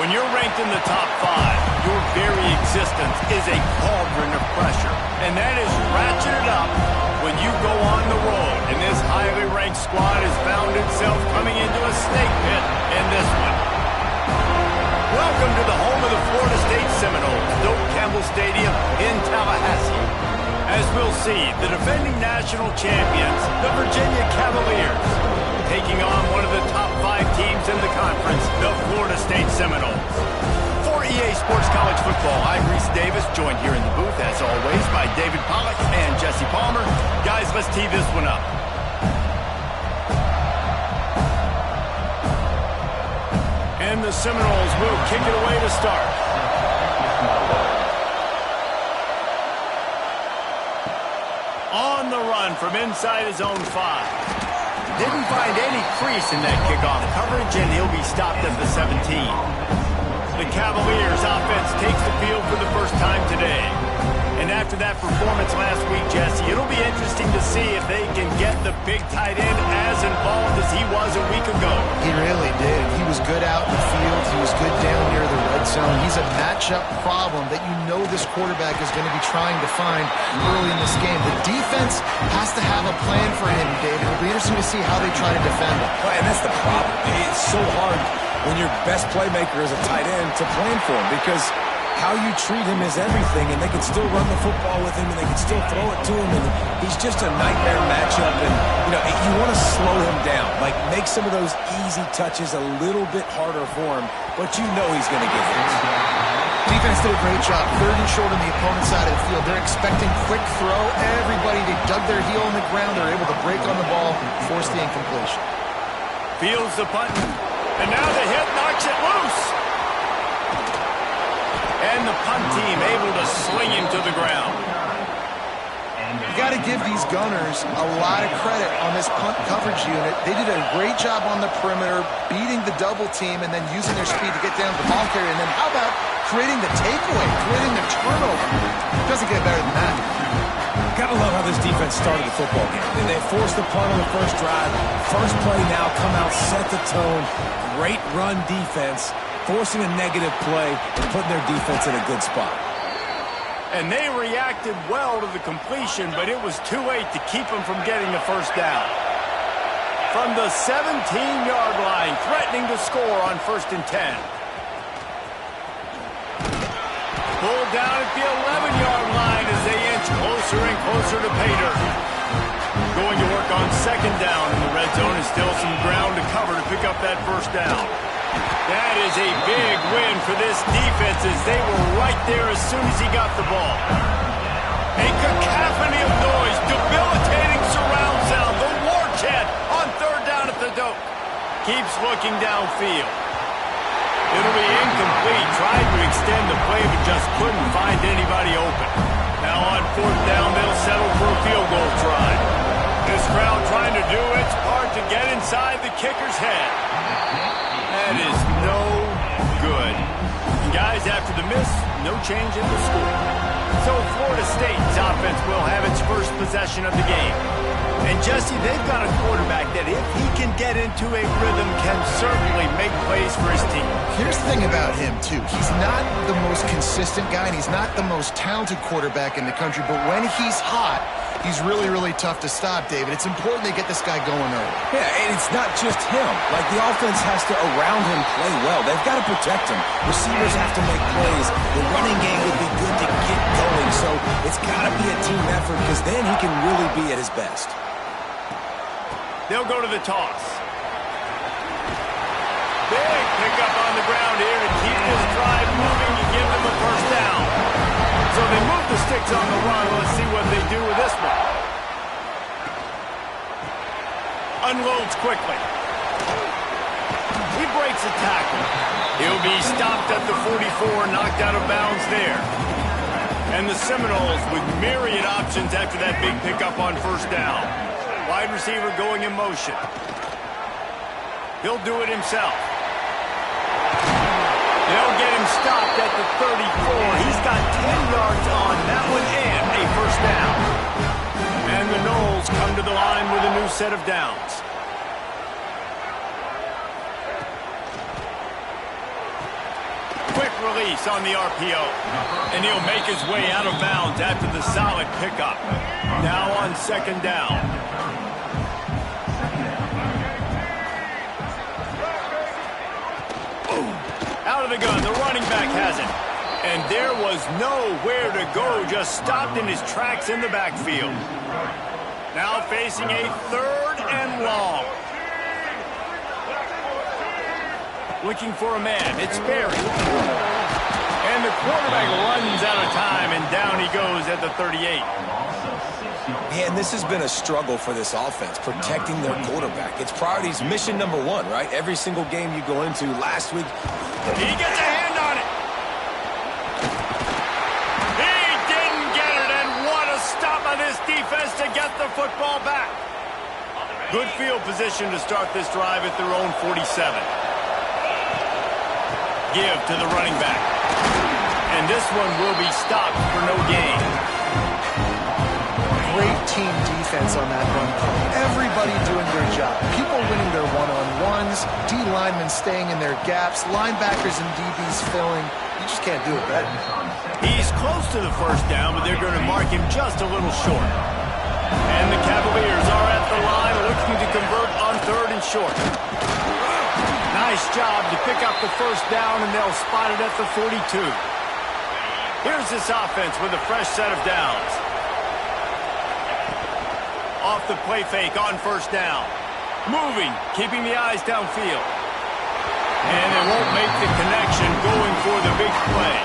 When you're ranked in the top 5, your very existence is a cauldron of pressure. And that is ratcheted up when you go on the road. And this highly ranked squad has found itself coming into a snake pit in this one. Welcome to the home of the Florida State Seminoles, Doak Campbell Stadium in Tallahassee. As we'll see, the defending national champions, the Virginia Cavaliers, taking on one of the top 5 teams in the conference, the Florida State Seminoles. For EA Sports College Football, I'm Reese Davis, joined here in the booth, as always, by David Pollack and Jesse Palmer. Guys, let's tee this one up. And the Seminoles will kick it away to start. On the run from inside his own 5. Didn't find any crease in that kickoff coverage, and he'll be stopped at the 17. The Cavaliers offense takes the field for the first time today. And after that performance last week, Jesse, it'll be interesting to see if they can get the big tight end as involved as he was a week ago. He really did. He was good out in the field. He was good down near the red zone. He's a matchup problem that you know this quarterback is going to be trying to find early in this game. The defense has to have a plan for him, David. It'll be interesting to see how they try to defend him. Well, and that's the problem. It's so hard when your best playmaker is a tight end to plan for him, because how you treat him is everything, and they can still run the football with him, and they can still throw it to him, and he's just a nightmare matchup. And you want to slow him down, like make some of those easy touches a little bit harder for him, but you know he's going to get hit. Defense did a great job. 3rd and short on the opponent's side of the field. They're expecting quick throw. Everybody, they dug their heel in the ground. They're able to break on the ball, force the incompletion. Fields the punt, and now the hit knocks it loose. And the punt team able to sling him to the ground. You got to give these gunners a lot of credit on this punt coverage unit. They did a great job on the perimeter, beating the double team and then using their speed to get down to the ball carrier. And then how about creating the takeaway, creating the turnover? It doesn't get better than that. Gotta love how this defense started the football game. They forced the punt on the first drive. First play now, come out, set the tone. Great run defense, forcing a negative play and putting their defense in a good spot. And they reacted well to the completion, but it was too late to keep them from getting the first down. From the 17-yard line, threatening to score on 1st and 10. Pulled down at the 11-yard line as they inch closer and closer to pay dirt. Going to work on 2nd down in the red zone, and still some ground to cover to pick up that first down. That is a big win for this defense, as they were right there as soon as he got the ball. A cacophony of noise, debilitating surround sound, the war chant on 3rd down at the Doak. Keeps looking downfield. It'll be incomplete. Tried to extend the play, but just couldn't find anybody open. Now on 4th down, they'll settle for a field goal try. This crowd trying to do its part to get inside the kicker's head. That is no good. And guys, after the miss, no change in the score. So Florida State's offense will have its first possession of the game. And Jesse, they've got a quarterback that if he can get into a rhythm can certainly make plays for his team. Here's the thing about him, too. He's not the most consistent guy, and he's not the most talented quarterback in the country, but when he's hot, he's really, really tough to stop, David. It's important they get this guy going early. Yeah, and it's not just him. Like, the offense has to, around him, play well. They've got to protect him. Receivers have to make plays. The running game would be good to get going, so it's got to be a team effort, because then he can really be at his best. They'll go to the toss. Big pickup on the ground here to keep this drive moving and give them a first down. So they move the sticks on the run. Let's see what they do with this one. Unloads quickly. He breaks a tackle. He'll be stopped at the 44, knocked out of bounds there. And the Seminoles with myriad options after that big pickup on 1st down. Wide receiver going in motion. He'll do it himself. They'll get him stopped at the 34. He's got 10 yards on that one and a first down. And the Noles come to the line with a new set of downs. release on the RPO. And he'll make his way out of bounds after the solid pickup. Now on second down. Out of the gun, the running back has it. And there was nowhere to go, just stopped in his tracks in the backfield. Now facing a 3rd and long. Looking for a man, it's Berry. And the quarterback runs out of time, and down he goes at the 38. Man, this has been a struggle for this offense, protecting their quarterback. It's priorities, mission number 1, right? Every single game you go into. Last week, he gets a hand on it. He didn't get it, and what a stop by this defense to get the football back. Good field position to start this drive at their own 47. Give to the running back. And this one will be stopped for no gain. Great team defense on that run play. Everybody doing their job. People winning their one-on-ones, D linemen staying in their gaps, linebackers and DBs filling. You just can't do it better. He's close to the first down, but they're going to mark him just a little short. And the Cavaliers are at the line looking to convert on 3rd and short. Nice job to pick up the first down, and they'll spot it at the 42. Here's this offense with a fresh set of downs. Off the play fake on first down. Moving, keeping the eyes downfield. And they won't make the connection going for the big play.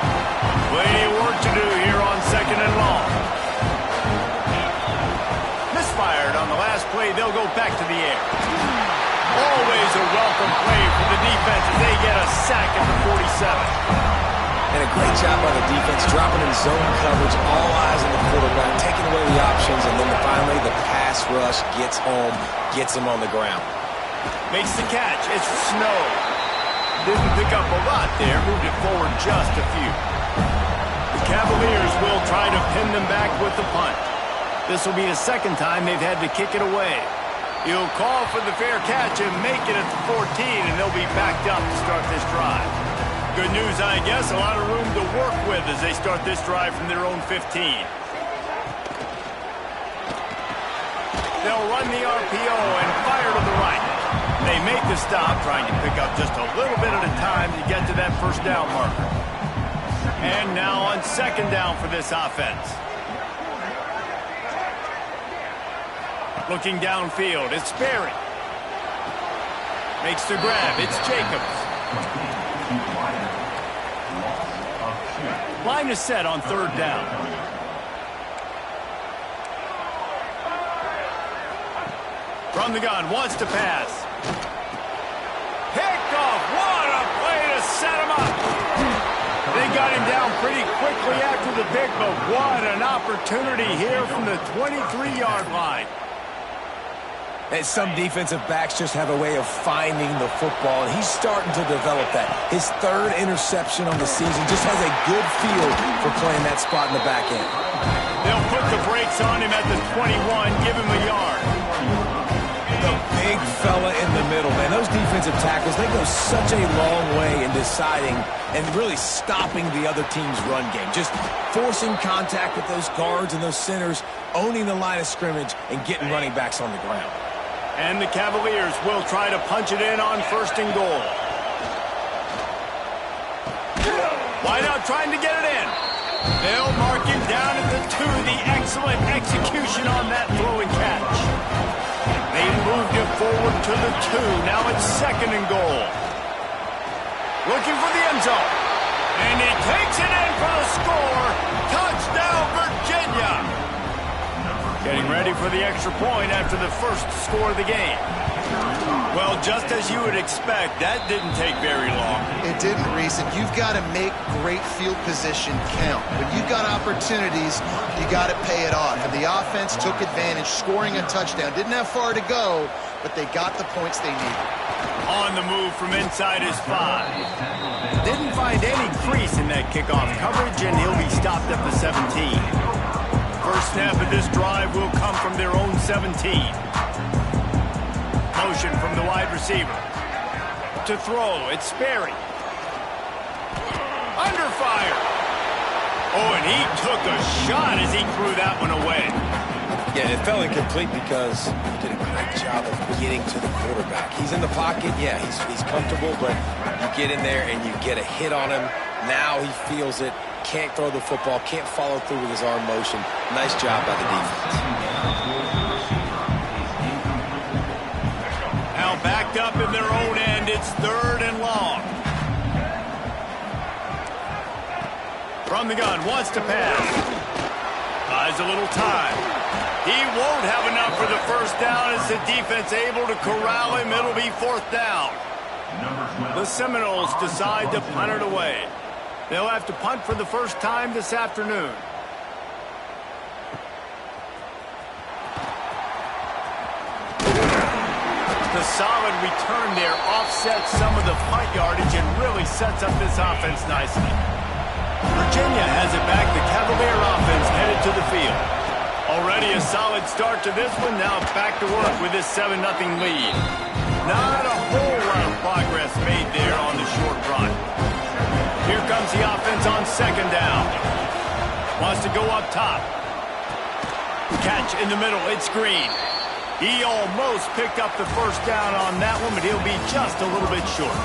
Plenty of work to do here on 2nd and long. Misfired on the last play. They'll go back to the air. Always a welcome play for the defense as they get a sack at the 47. and a great job by the defense, dropping in zone coverage, all eyes on the quarterback, taking away the options, and then finally the pass rush gets home, gets him on the ground. Makes the catch. It's Snow. Didn't pick up a lot there, moved it forward just a few. The Cavaliers will try to pin them back with the punt. This will be the second time they've had to kick it away. He'll call for the fair catch and make it at the 14, and they'll be backed up to start this drive. Good news, I guess, a lot of room to work with as they start this drive from their own 15. They'll run the RPO and fire to the right. They make the stop, trying to pick up just a little bit at a time to get to that first down marker. And now on second down for this offense. Looking downfield, it's Berry. Makes the grab, it's Jacobs. Line is set on third down. From the gun, wants to pass. Picked off, what a play to set him up. They got him down pretty quickly after the pick, but what an opportunity here from the 23-yard line. And some defensive backs just have a way of finding the football, and he's starting to develop that. His third interception on the season, just has a good feel for playing that spot in the back end. They'll put the brakes on him at the 21, give him a yard. The big fella in the middle, man. Those defensive tackles, they go such a long way in deciding and really stopping the other team's run game. Just forcing contact with those guards and those centers, owning the line of scrimmage, and getting running backs on the ground. And the Cavaliers will try to punch it in on first and goal. Why not trying to get it in? They'll mark him down at the 2. The excellent execution on that throw and catch. They moved him forward to the 2. Now it's second and goal. Looking for the end zone. And he takes it in for the score. Touchdown, Virginia. Getting ready for the extra point after the first score of the game. Well, just as you would expect, that didn't take very long. It didn't, Reese, and you've got to make great field position count. When you've got opportunities, you got to pay it off. And the offense took advantage, scoring a touchdown. Didn't have far to go, but they got the points they needed. On the move from inside his 5. Didn't find any crease in that kickoff coverage, and he'll be stopped at the 17. First snap of this drive will come from their own 17. Motion from the wide receiver. To throw, it's Sperry. under fire. Oh, and he took a shot as he threw that one away. Yeah, it fell incomplete because he did a great job of getting to the quarterback. He's in the pocket. Yeah, he's comfortable, but you get in there and you get a hit on him. Now he feels it. Can't throw the football. Can't follow through with his arm motion. Nice job by the defense. Now backed up in their own end. It's 3rd and long. From the gun, wants to pass. Buys a little time. He won't have enough for the first down as the defense able to corral him. It'll be 4th down. The Seminoles decide to punt it away. They'll have to punt for the first time this afternoon. The solid return there offsets some of the punt yardage and really sets up this offense nicely. Virginia has it back. The Cavalier offense headed to the field. Already a solid start to this one. Now back to work with this 7-0 lead. Not a whole lot of progress made there on the short run. Here comes the offense on 2nd down. Wants to go up top. Catch in the middle. It's Green. He almost picked up the first down on that one, but he'll be just a little bit short.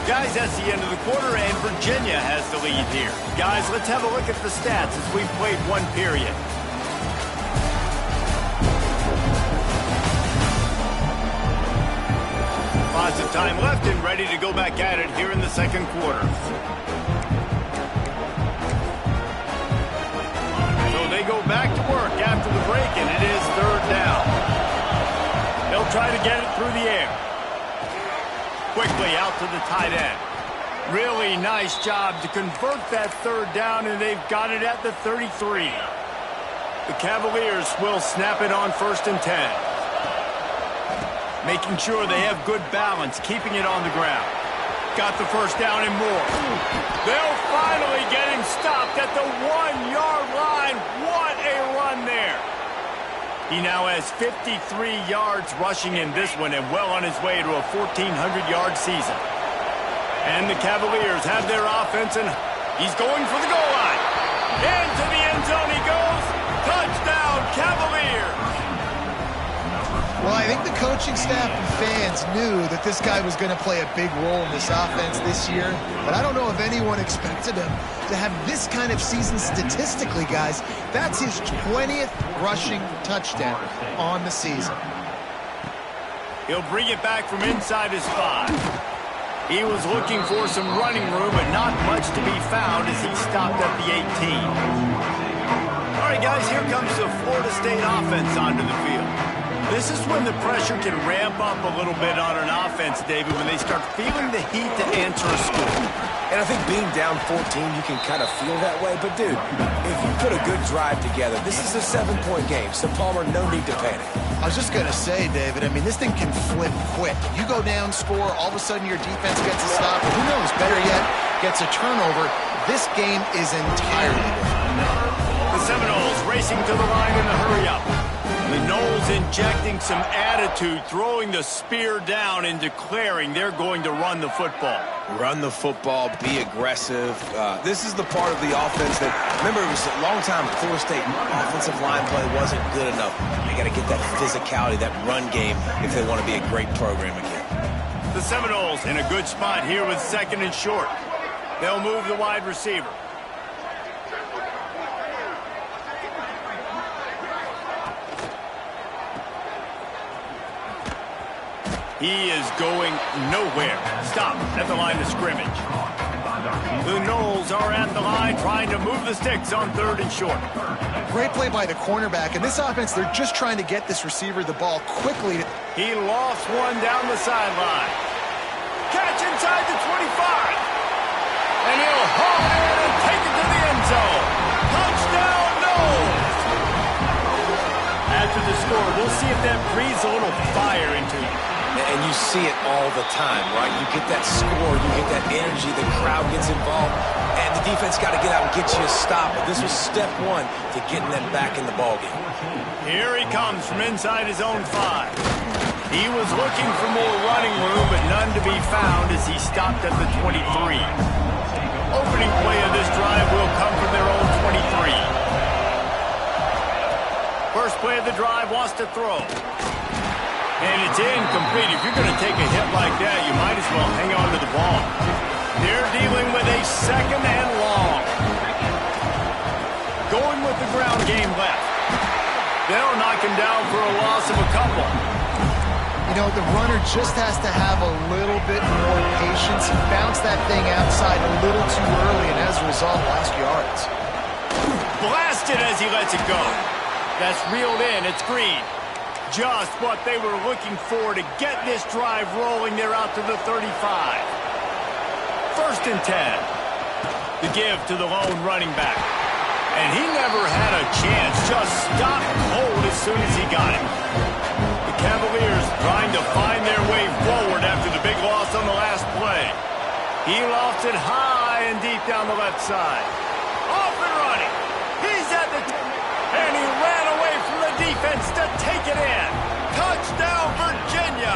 Guys, that's the end of the quarter, and Virginia has the lead here. Guys, let's have a look at the stats as we've played one period. Lots of time left and ready to go back at it here in the 2nd quarter. So they go back to work after the break, and it is 3rd down. They'll try to get it through the air. Quickly out to the tight end. Really nice job to convert that 3rd down, and they've got it at the 33. The Cavaliers will snap it on 1st and 10. Making sure they have good balance, keeping it on the ground. Got the first down and more. They'll finally get him stopped at the 1-yard line. What a run there. He now has 53 yards rushing in this one and well on his way to a 1,400-yard season. And the Cavaliers have their offense, and he's going for the goal line. Into the end zone he goes. Touchdown, Cavaliers. Well, I think the coaching staff and fans knew that this guy was going to play a big role in this offense this year, but I don't know if anyone expected him to have this kind of season statistically, guys. That's his 20th rushing touchdown on the season. He'll bring it back from inside his 5. He was looking for some running room, but not much to be found as he stopped at the 18. All right, guys, here comes the Florida State offense onto the field. This is when the pressure can ramp up a little bit on an offense, David, when they start feeling the heat to answer a score. And I think being down 14, you can kind of feel that way. But, dude, if you put a good drive together, this is a 7-point game. So, Palmer, no need to panic. I was just going to say, David, I mean, this thing can flip quick. You go down, score, all of a sudden your defense gets a stop. Who knows, better yet, gets a turnover. This game is entirely different. The Seminoles racing to the line in a hurry-up. The Noles injecting some attitude, throwing the spear down and declaring they're going to run the football. Run the football, be aggressive. This is the part of the offense that, remember, it was a long time Florida State offensive line play wasn't good enough. They got to get that physicality, that run game, if they want to be a great program again. The Seminoles in a good spot here with 2nd and short. They'll move the wide receiver. He is going nowhere. Stop at the line of scrimmage. The Noles are at the line trying to move the sticks on 3rd and short. Great play by the cornerback. In this offense, they're just trying to get this receiver the ball quickly. He lost one down the sideline. Catch inside the 25. And he'll haul it in and take it to the end zone. Touchdown, Noles. After the score, we'll see if that breathes a little fire into you. And you see it all the time, right? You get that score, you get that energy, the crowd gets involved, and the defense got to get out and get you a stop. But this was step 1 to getting them back in the ballgame. Here he comes from inside his own 5. He was looking for more running room, but none to be found as he stopped at the 23. opening play of this drive will come from their own 23. First play of the drive wants to throw. And it's incomplete. If you're going to take a hit like that, you might as well hang on to the ball. They're dealing with a second and long. Going with the ground game left. They'll knock him down for a loss of a couple. You know, the runner just has to have a little bit more patience. He bounced that thing outside a little too early, and as a result, lost yards. Blasted as he lets it go. That's reeled in. It's Green. Just what they were looking for to get this drive rolling. They're out to the 35. First and 10. The give to the lone running back. And he never had a chance. Just stopped cold as soon as he got it. The Cavaliers trying to find their way forward after the big loss on the last play. He lofts it high and deep down the left side. Off and running. He's at the... And he ran away from the defense to take it in. Touchdown, Virginia!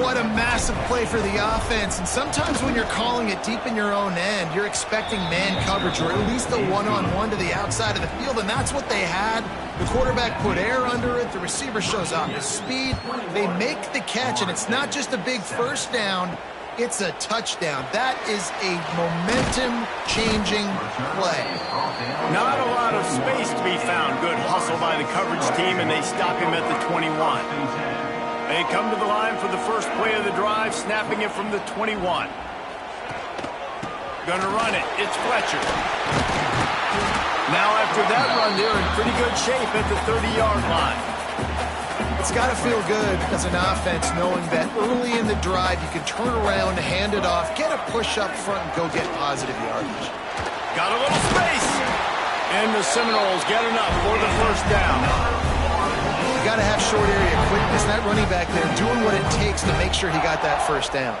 What a massive play for the offense. And sometimes when you're calling it deep in your own end, you're expecting man coverage or at least a one-on-one to the outside of the field, and that's what they had. The quarterback put air under it. The receiver shows off his speed. They make the catch, and it's not just a big first down. It's a touchdown. That is a momentum-changing play. Not a lot of space to be found. Good hustle by the coverage team, and they stop him at the 21. They come to the line for the first play of the drive, snapping it from the 21. Gonna run it. It's Fletcher. Now after that run, they're in pretty good shape at the 30-yard line. It's got to feel good as an offense knowing that early in the drive you can turn around, hand it off, get a push up front, and go get positive yardage. Got a little space. And the Seminoles get enough for the first down. You got to have short area quickness. That running back there doing what it takes to make sure he got that first down.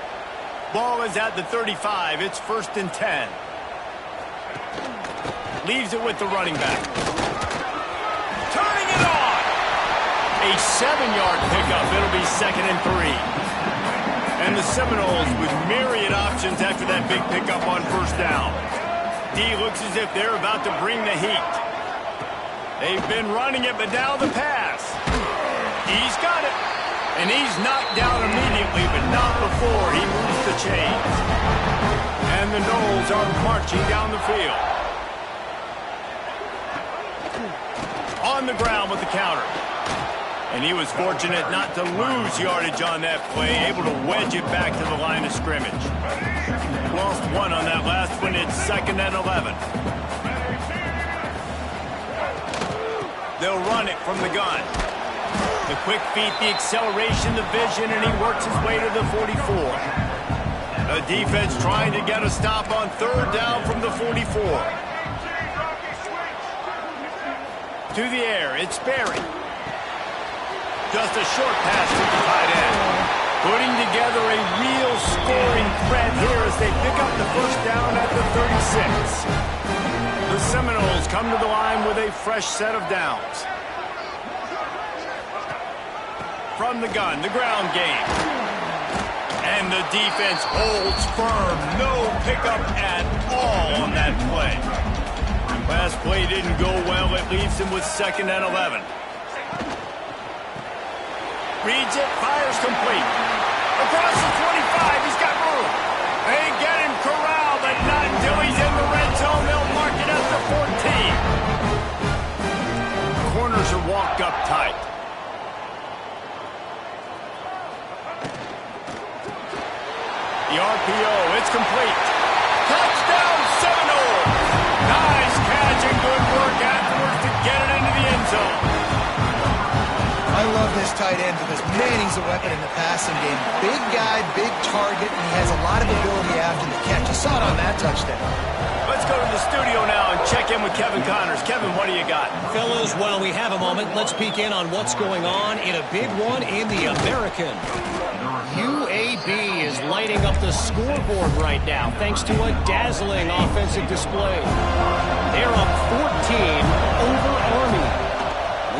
Ball is at the 35. It's first and 10. Leaves it with the running back. Turning it on. A 7-yard pickup. It'll be second and 3. And the Seminoles with myriad options after that big pickup on first down. D looks as if they're about to bring the heat. They've been running it, but now the pass. He's got it. And he's knocked down immediately, but not before he moves the chains. And the Noles are marching down the field. On the ground with the counter. And he was fortunate not to lose yardage on that play, able to wedge it back to the line of scrimmage. Lost one on that last one. It's second and 11. They'll run it from the gun. The quick feet, the acceleration, the vision, and he works his way to the 44. The defense trying to get a stop on third down from the 44. To the air, it's Berry. Just a short pass to the tight end. Putting together a real scoring threat here as they pick up the first down at the 36. The Seminoles come to the line with a fresh set of downs. From the gun, the ground game. And the defense holds firm. No pickup at all on that play. Last play didn't go well. It leaves him with second and 11. Reads it, fires complete. Across the 25, he's got room. They get him corralled, but not until he's in the red zone. They'll mark it at the 14. Corners are walked up tight. The RPO, it's complete. Touchdown, Seminoles! Nice catch and good work afterwards to get it into the end zone. I love this tight end because, man, he's a weapon in the passing game. Big guy, big target, and he has a lot of ability after the catch. You saw it on that touchdown. Let's go to the studio now and check in with Kevin Connors. Kevin, what do you got? Fellas, while we have a moment, let's peek in on what's going on in a big one in the American. UAB is lighting up the scoreboard right now thanks to a dazzling offensive display. They're up 14 over Army.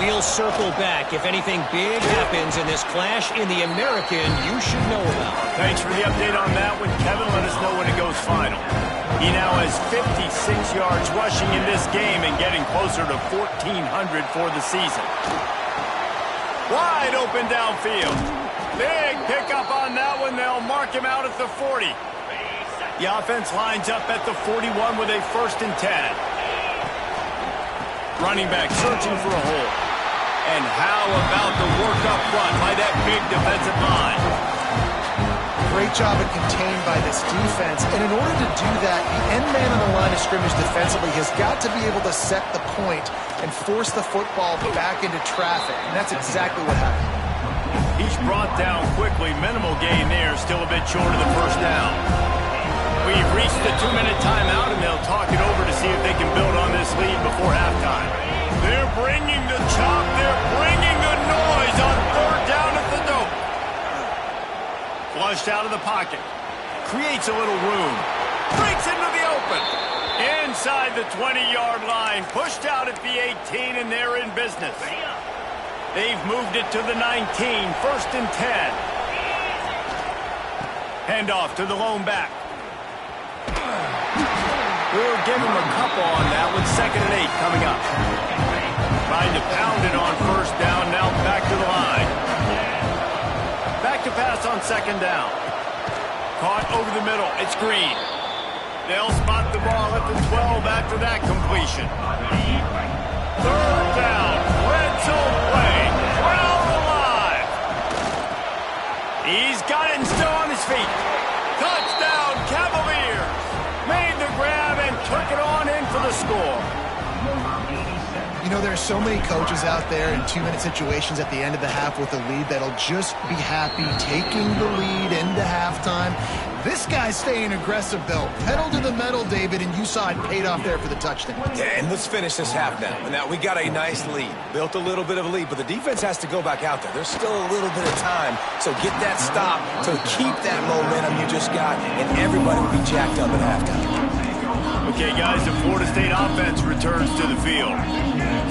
We'll circle back. If anything big happens in this clash in the American, you should know about. Thanks for the update on that one, Kevin. Let us know when it goes final. He now has 56 yards rushing in this game and getting closer to 1,400 for the season. Wide open downfield. Big pickup on that one. They'll mark him out at the 40. The offense lines up at the 41 with a 1st and 10. Running back searching for a hole. And how about the work up front by that big defensive line? Great job of contained by this defense. And in order to do that, the end man on the line of scrimmage defensively has got to be able to set the point and force the football back into traffic. And that's exactly what happened. He's brought down quickly. Minimal gain there. Still a bit short of the 1st down. We've reached the 2-minute timeout, and they'll talk it over to see if they can build on this lead before halftime. They're bringing the chop. They're bringing the noise on 3rd down at the dope. Flushed out of the pocket. Creates a little room. Breaks into the open. Inside the 20-yard line. Pushed out at the 18, and they're in business. They've moved it to the 19. 1st and 10. Handoff to the lone back. We'll give him a couple on that one. 2nd and 8 coming up. Trying to pound it on 1st down. Now back to the line. Back to pass on 2nd down. Caught over the middle. It's Green. They'll spot the ball at the 12 after that completion. 3rd down. Red zone play. Crowd alive. He's got it and still on his feet. Touchdown, Cavaliers. Made the grab and took it on in for the score. You know, there are so many coaches out there in 2-minute situations at the end of the half with a lead that'll just be happy taking the lead into halftime. This guy's staying aggressive, though. Pedal to the metal, David, and you saw it paid off there for the touchdown. Yeah, and let's finish this half now. Now, we got a nice lead. Built a little bit of a lead, but the defense has to go back out there. There's still a little bit of time, so get that stop to keep that momentum you just got, and everybody will be jacked up at halftime. Okay, guys, the Florida State offense returns to the field.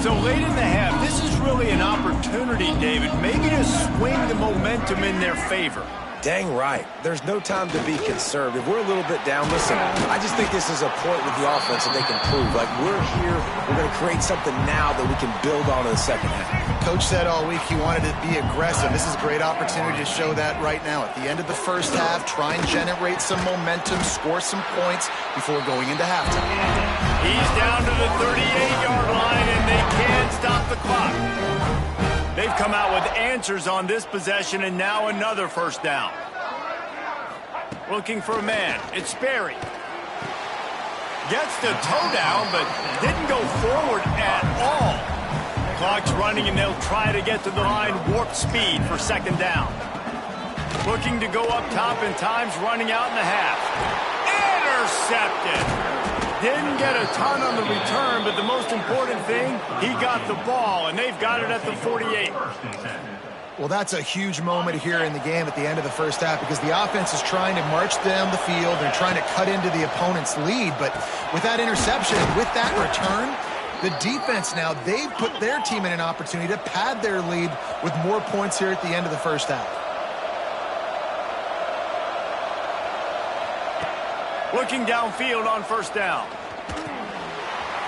So late in the half, this is really an opportunity, David, maybe to swing the momentum in their favor. Dang right. There's no time to be conservative. We're a little bit down. Listen, I just think this is a point with the offense that they can prove. Like, we're here, we're going to create something now that we can build on in the second half. Coach said all week he wanted to be aggressive. This is a great opportunity to show that right now. At the end of the 1st half, try and generate some momentum, score some points before going into halftime. He's down to the 38-yard line, and they can't stop the clock. They've come out with answers on this possession, and now another 1st down. Looking for a man. It's Sperry. Gets the toe down, but didn't go forward at all. Clock's running, and they'll try to get to the line. Warp speed for 2nd down. Looking to go up top, and time's running out in the half. Intercepted. Didn't get a ton on the return, but the most important thing, he got the ball, and they've got it at the 48. Well, that's a huge moment here in the game at the end of the 1st half because the offense is trying to march down the field. They're trying to cut into the opponent's lead, but with that interception, with that return, the defense now, they've put their team in an opportunity to pad their lead with more points here at the end of the 1st half. Looking downfield on 1st down.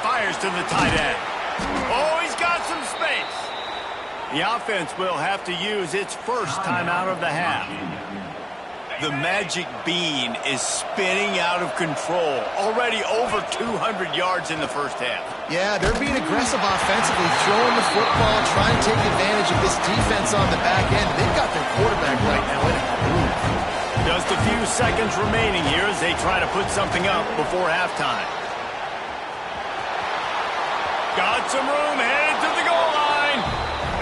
Fires to the tight end. Oh, he's got some space. The offense will have to use its 1st timeout of the half. The magic bean is spinning out of control. Already over 200 yards in the 1st half. Yeah, they're being aggressive offensively, throwing the football, trying to take advantage of this defense on the back end. They've got their quarterback right now in a groove. Just a few seconds remaining here as they try to put something up before halftime. Got some room, headed to the goal line.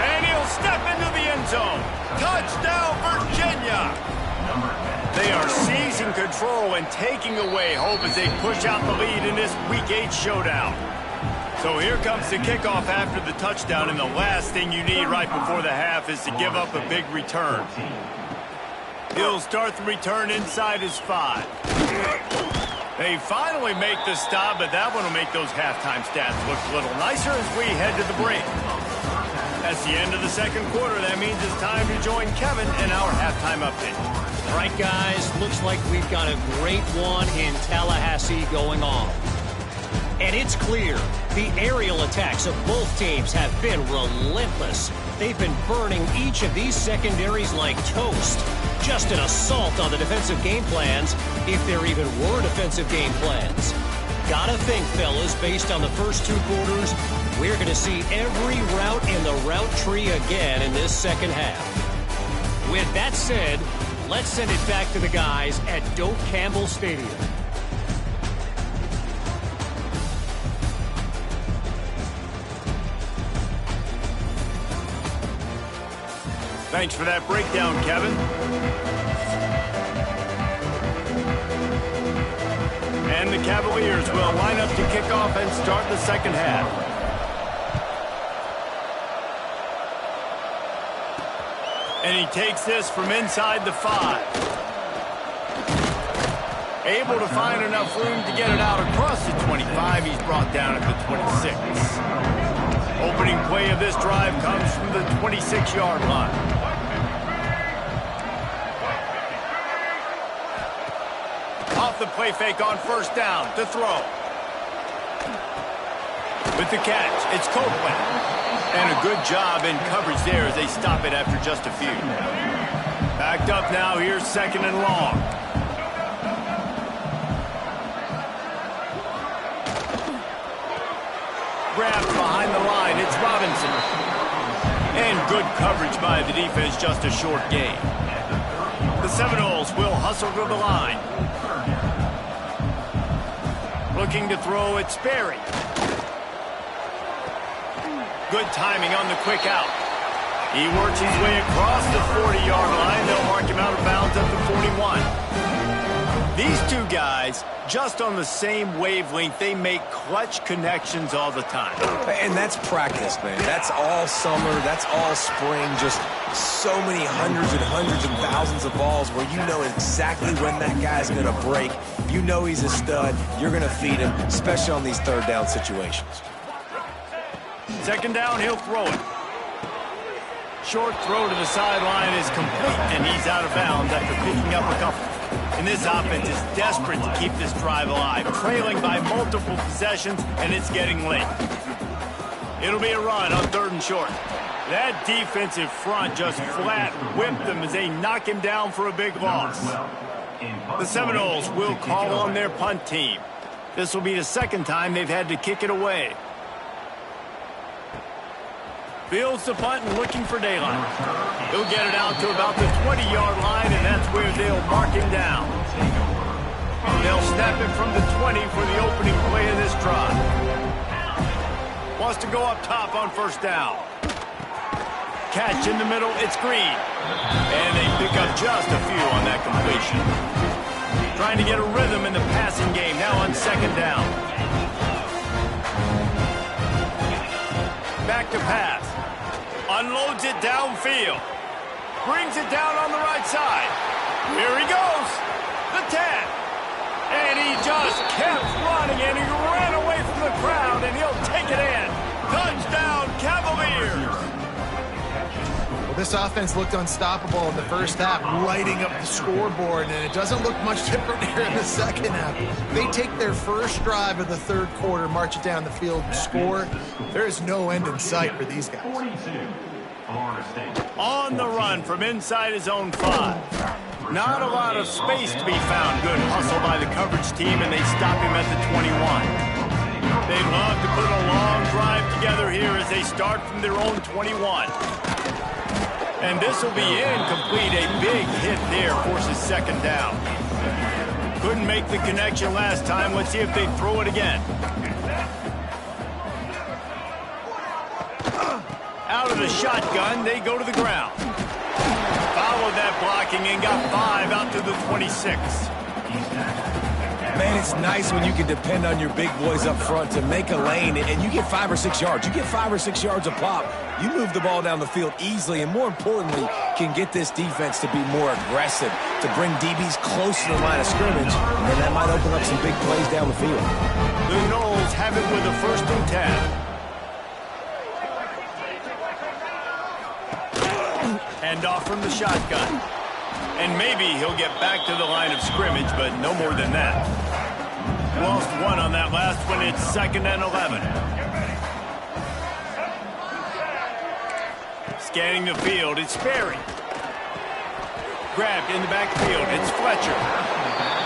And he'll step into the end zone. Touchdown, Virginia. They are seizing control and taking away hope as they push out the lead in this Week 8 showdown. So here comes the kickoff after the touchdown, and the last thing you need right before the half is to give up a big return. He'll start the return inside his 5. They finally make the stop, but that one will make those halftime stats look a little nicer as we head to the break. That's the end of the second quarter. That means it's time to join Kevin in our halftime update. All right, guys, looks like we've got a great one in Tallahassee going on. And it's clear the aerial attacks of both teams have been relentless. They've been burning each of these secondaries like toast. Just an assault on the defensive game plans, if there even were defensive game plans. Gotta think, fellas, based on the first two quarters, we're going to see every route in the route tree again in this second half. With that said, let's send it back to the guys at Doak Campbell Stadium. Thanks for that breakdown, Kevin. And the Cavaliers will line up to kick off and start the second half. And he takes this from inside the 5. Able to find enough room to get it out across the 25. He's brought down at the 26. Opening play of this drive comes from the 26-yard line. Off the play fake on first down to throw. With the catch, it's Copeland. And a good job in coverage there as they stop it after just a few. Backed up now, here's second and long. Grabbed behind the line, it's Robinson. And good coverage by the defense, just a short gain. The Seminoles will hustle to the line. Looking to throw, it's Sperry. Good timing on the quick out. He works his way across the 40-yard line. They'll mark him out of bounds at the 41. These two guys, just on the same wavelength, they make clutch connections all the time. And that's practice, man. That's all summer. That's all spring. Just so many hundreds and thousands of balls where you know exactly when that guy's going to break. You know he's a stud. You're going to feed him, especially on these third down situations. Second down, he'll throw it. Short throw to the sideline is complete, and he's out of bounds after picking up a couple. And this offense is desperate to keep this drive alive, trailing by multiple possessions, and it's getting late. It'll be a run on third and short. That defensive front just flat whipped them as they knock him down for a big loss. The Seminoles will call on their punt team. This will be the second time they've had to kick it away. Fields the punt and looking for daylight. He'll get it out to about the 20-yard line, and that's where they'll mark him down. They'll snap it from the 20 for the opening play of this drive. Wants to go up top on first down. Catch in the middle, it's Green. And they pick up just a few on that completion. Trying to get a rhythm in the passing game now on second down. Back to pass. Unloads it downfield. Brings it down on the right side. Here he goes. The 10. And he just kept running, and he ran away from the crowd, and he'll take it in. Touchdown, Cavaliers. Well, this offense looked unstoppable in the first half, lighting up the scoreboard, and it doesn't look much different here in the second half. They take their first drive of the third quarter, march it down the field, and score. There is no end in sight for these guys. On the run from inside his own 5. Not a lot of space to be found. Good hustle by the coverage team, and they stop him at the 21. They love to put a long drive together here as they start from their own 21. And this will be incomplete. A big hit there forces second down. Couldn't make the connection last time. Let's see if they throw it again. Out of the shotgun, they go to the ground. Followed that blocking and got 5 out to the 26. Man, it's nice when you can depend on your big boys up front to make a lane, and you get 5 or 6 yards. You get 5 or 6 yards a pop. You move the ball down the field easily, and more importantly, can get this defense to be more aggressive, to bring DBs close to the line of scrimmage, and that might open up some big plays down the field. The Noles have it with a 1st and 10. Hand off from the shotgun. And maybe he'll get back to the line of scrimmage, but no more than that. Lost one on that last one. It's 2nd and 11. Scanning the field, it's Sperry. Grabbed in the backfield, it's Fletcher.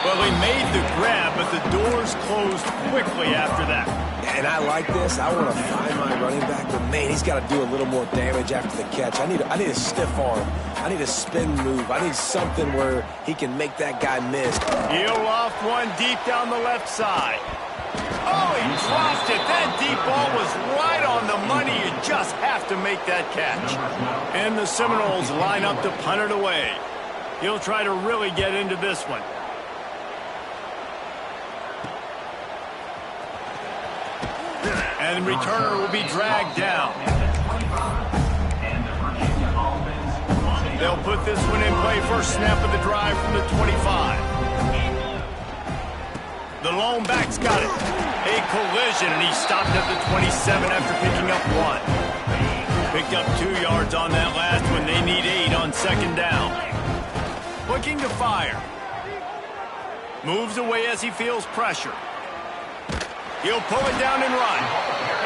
Well, he made the grab, but the doors closed quickly after that. And I like this. I want to find my running back, but man, he's got to do a little more damage after the catch. I need a stiff arm. I need a spin move. I need something where he can make that guy miss. He'll loft one deep down the left side. Oh, he dropped it. That deep ball was right on the money. You just have to make that catch. And the Seminoles line up to punt it away. He'll try to really get into this one. And the returner will be dragged down. They'll put this one in play. First snap of the drive from the 25. The lone back's got it. A collision, and he stopped at the 27 after picking up 1. Picked up 2 yards on that last one. They need 8 on 2nd down. Looking to fire. Moves away as he feels pressure. He'll pull it down and run.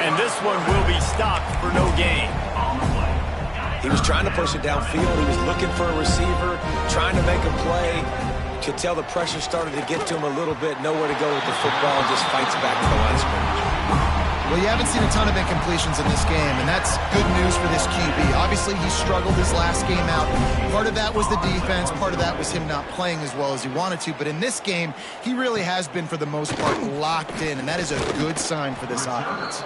And this one will be stopped for no gain. He was trying to push it downfield. He was looking for a receiver, trying to make a play. Could tell the pressure started to get to him a little bit. Nowhere to go with the football, and just fights back to the line of scrimmage. Well, you haven't seen a ton of incompletions in this game, and that's good news for this QB. Obviously, he struggled his last game out. Part of that was the defense. Part of that was him not playing as well as he wanted to. But in this game, he really has been, for the most part, locked in, and that is a good sign for this offense.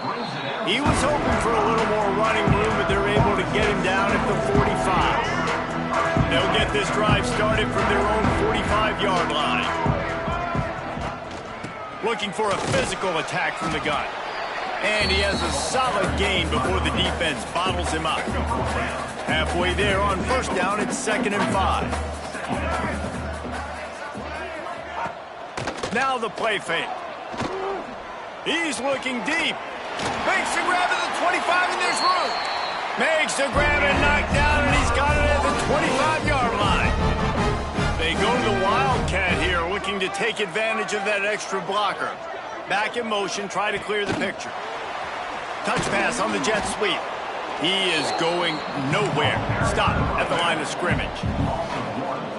He was hoping for a little more running room, but they're able to get him down at the 45. They'll get this drive started from their own 45-yard line. Looking for a physical attack from the gun. And he has a solid gain before the defense bottles him up. Halfway there on first down, it's 2nd and 5. Now the play fake. He's looking deep. Makes the grab at the 25, and there's room. Makes the grab and knocked down, and he's got it at the 25-yard line. They go to the Wildcat here, looking to take advantage of that extra blocker. Back in motion, try to clear the picture. Touch pass on the jet sweep. He is going nowhere. Stop at the line of scrimmage.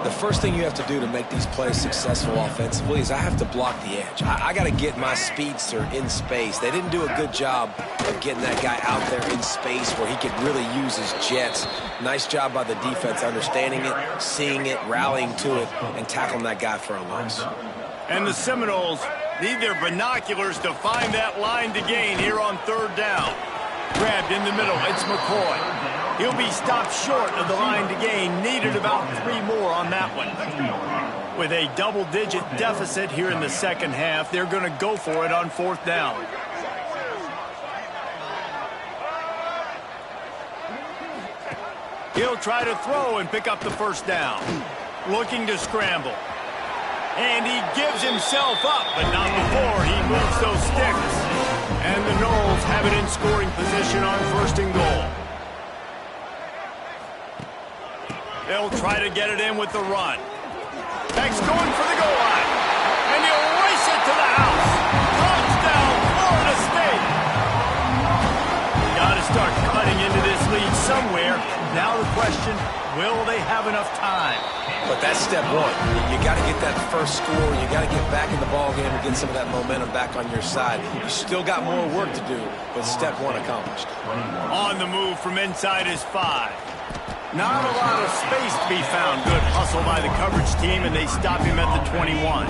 The first thing you have to do to make these plays successful offensively is I have to block the edge. I got to get my speedster in space. They didn't do a good job of getting that guy out there in space where he could really use his jets. Nice job by the defense understanding it, seeing it, rallying to it, and tackling that guy for a loss. And the Seminoles need their binoculars to find that line to gain here on 3rd down. Grabbed in the middle, it's McCoy. He'll be stopped short of the line to gain. Needed about 3 more on that one. With a double-digit deficit here in the second half, they're going to go for it on 4th down. He'll try to throw and pick up the first down. Looking to scramble. And he gives himself up, but not before he moves those sticks. And the Noles have it in scoring position on 1st and goal. They'll try to get it in with the run. Beck's going for the goal line. And he'll race it to the house. Touchdown, Florida State. Got to start cutting into this lead somewhere. Now the question, will they have enough time? But that's step 1. You got to get that first score. You got to get back in the ballgame and get some of that momentum back on your side. You still got more work to do, but step 1 accomplished. On the move from inside is 5. Not a lot of space to be found. Good hustle by the coverage team, and they stop him at the 21.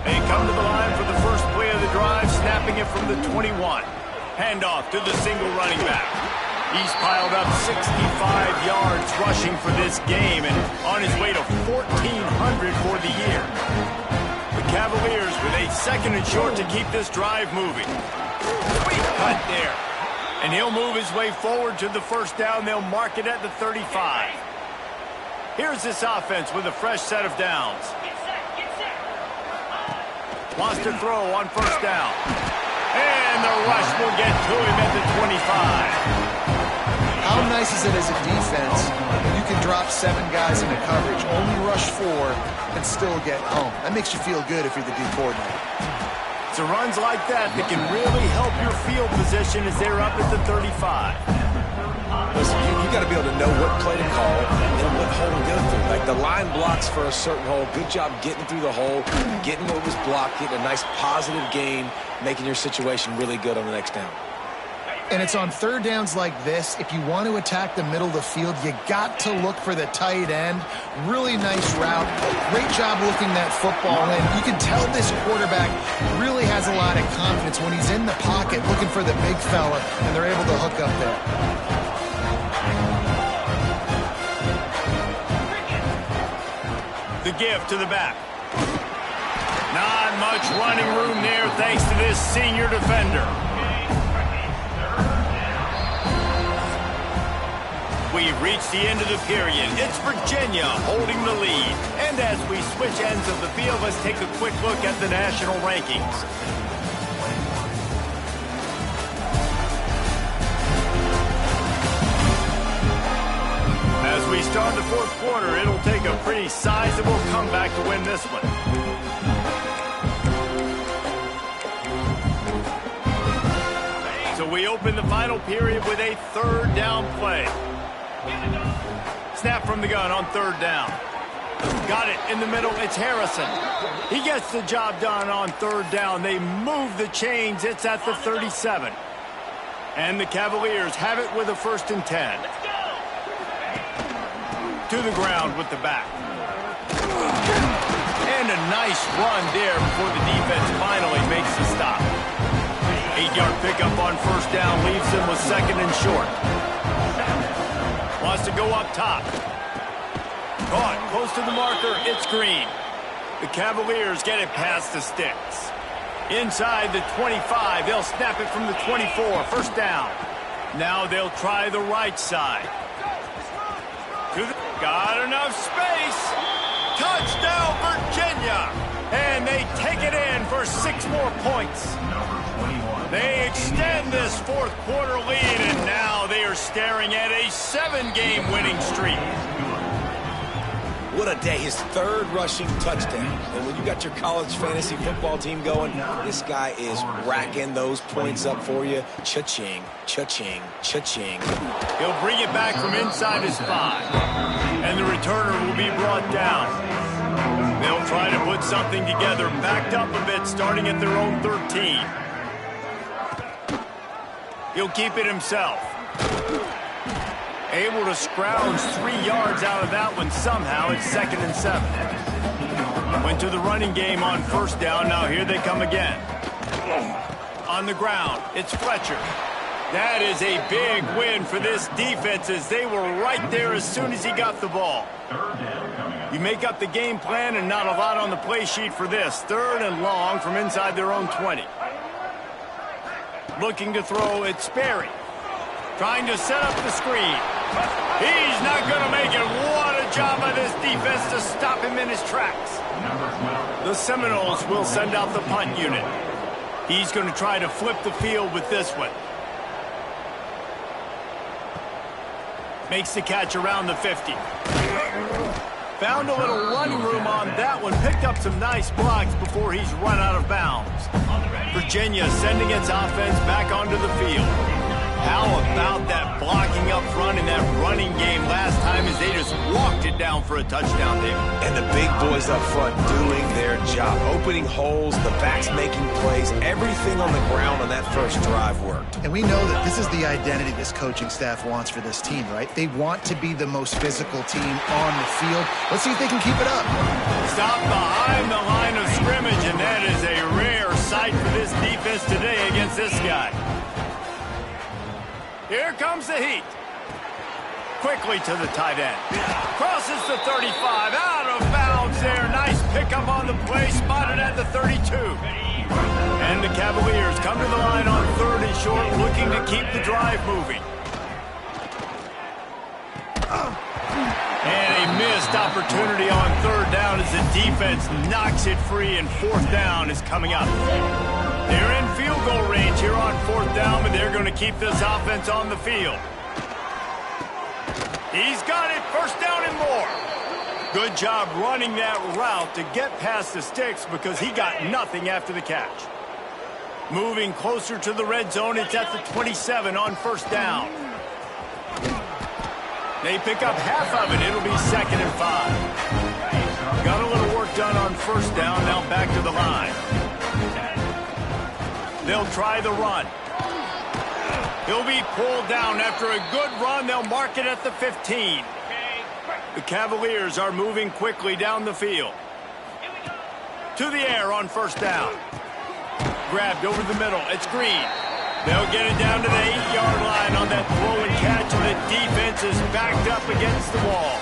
They come to the line for the first play of the drive, snapping it from the 21. Handoff to the single running back. He's piled up 65 yards rushing for this game and on his way to 1,400 for the year. The Cavaliers with a 2nd and short to keep this drive moving. Sweet cut there. And he'll move his way forward to the first down. They'll mark it at the 35. Here's this offense with a fresh set of downs. Wants to throw on first down. And the rush will get to him at the 25. How nice is it as a defense when you can drop 7 guys into coverage, only rush 4, and still get home. That makes you feel good if you're the D coordinator. It's runs like that that can really help your field position as they're up at the 35. Listen, you got to be able to know what play to call and what hole to go through. Like the line blocks for a certain hole. Good job getting through the hole, getting what was blocked, getting a nice positive gain, making your situation really good on the next down. And it's on third downs like this. If you want to attack the middle of the field, you got to look for the tight end. Really nice route. Great job looking that football in. You can tell this quarterback really has a lot of confidence when he's in the pocket looking for the big fella, and they're able to hook up there. The give to the back. Not much running room there thanks to this senior defender. We've reached the end of the period. It's Virginia holding the lead. And as we switch ends of the field, let's take a quick look at the national rankings. As we start the fourth quarter, it'll take a pretty sizable comeback to win this one. So we open the final period with a third down play. Snap from the gun on third down. Got it in the middle. It's Harrison. He gets the job done on third down. They move the chains. It's at the 37. And the Cavaliers have it with a 1st and 10. To the ground with the back. And a nice run there before the defense finally makes the stop. 8-yard pickup on 1st down leaves them with 2nd and short. Wants to go up top. Caught close to the marker. It's Green. The Cavaliers get it past the sticks. Inside the 25. They'll snap it from the 24. 1st down. Now they'll try the right side. Got enough space. Touchdown, Virginia. And they take it in for 6 more points. They extend this fourth quarter lead, and now they are staring at a 7-game winning streak. What a day. His 3rd rushing touchdown. And when you got your college fantasy football team going, this guy is racking those points up for you. Cha-ching, cha-ching, cha-ching. He'll bring it back from inside his 5. And the returner will be brought down. They'll try to put something together, backed up a bit, starting at their own 13. He'll keep it himself. Able to scrounge 3 yards out of that one somehow. It's 2nd and 7. Went to the running game on 1st down. Now here they come again. On the ground, it's Fletcher. That is a big win for this defense as they were right there as soon as he got the ball. You make up the game plan and not a lot on the play sheet for this. 3rd and long from inside their own 20. Looking to throw, it's Sperry. Trying to set up the screen. He's not going to make it. What a job by this defense to stop him in his tracks. The Seminoles will send out the punt unit. He's going to try to flip the field with this one. Makes the catch around the 50. Found a little running room on that one. Picked up some nice blocks before he's run out of bounds. Virginia sending its offense back onto the field. How about that blocking up front in that running game last time as they just walked it down for a touchdown there. And the big boys up front doing their job. Opening holes, the backs making plays. Everything on the ground on that first drive worked. And we know that this is the identity this coaching staff wants for this team, right? They want to be the most physical team on the field. Let's see if they can keep it up. Stop behind the line of scrimmage, and that is a rare sight for this defense today against this guy. Here comes the heat. Quickly to the tight end. Crosses the 35. Out of bounds there. Nice pickup on the play. Spotted at the 32. And the Cavaliers come to the line on 3rd and short, looking to keep the drive moving. And a missed opportunity on 3rd down as the defense knocks it free, and 4th down is coming up. They're in field goal range here on 4th down, but they're going to keep this offense on the field. He's got it. 1st down one more. Good job running that route to get past the sticks because he got nothing after the catch. Moving closer to the red zone, it's at the 27 on first down. They pick up half of it. It'll be 2nd and 5. Got a little work done on first down, now back to the line. They'll try the run. He'll be pulled down after a good run. They'll mark it at the 15. The Cavaliers are moving quickly down the field. To the air on first down. Grabbed over the middle. It's Green. They'll get it down to the 8-yard line on that throw and catch, and the defense is backed up against the wall.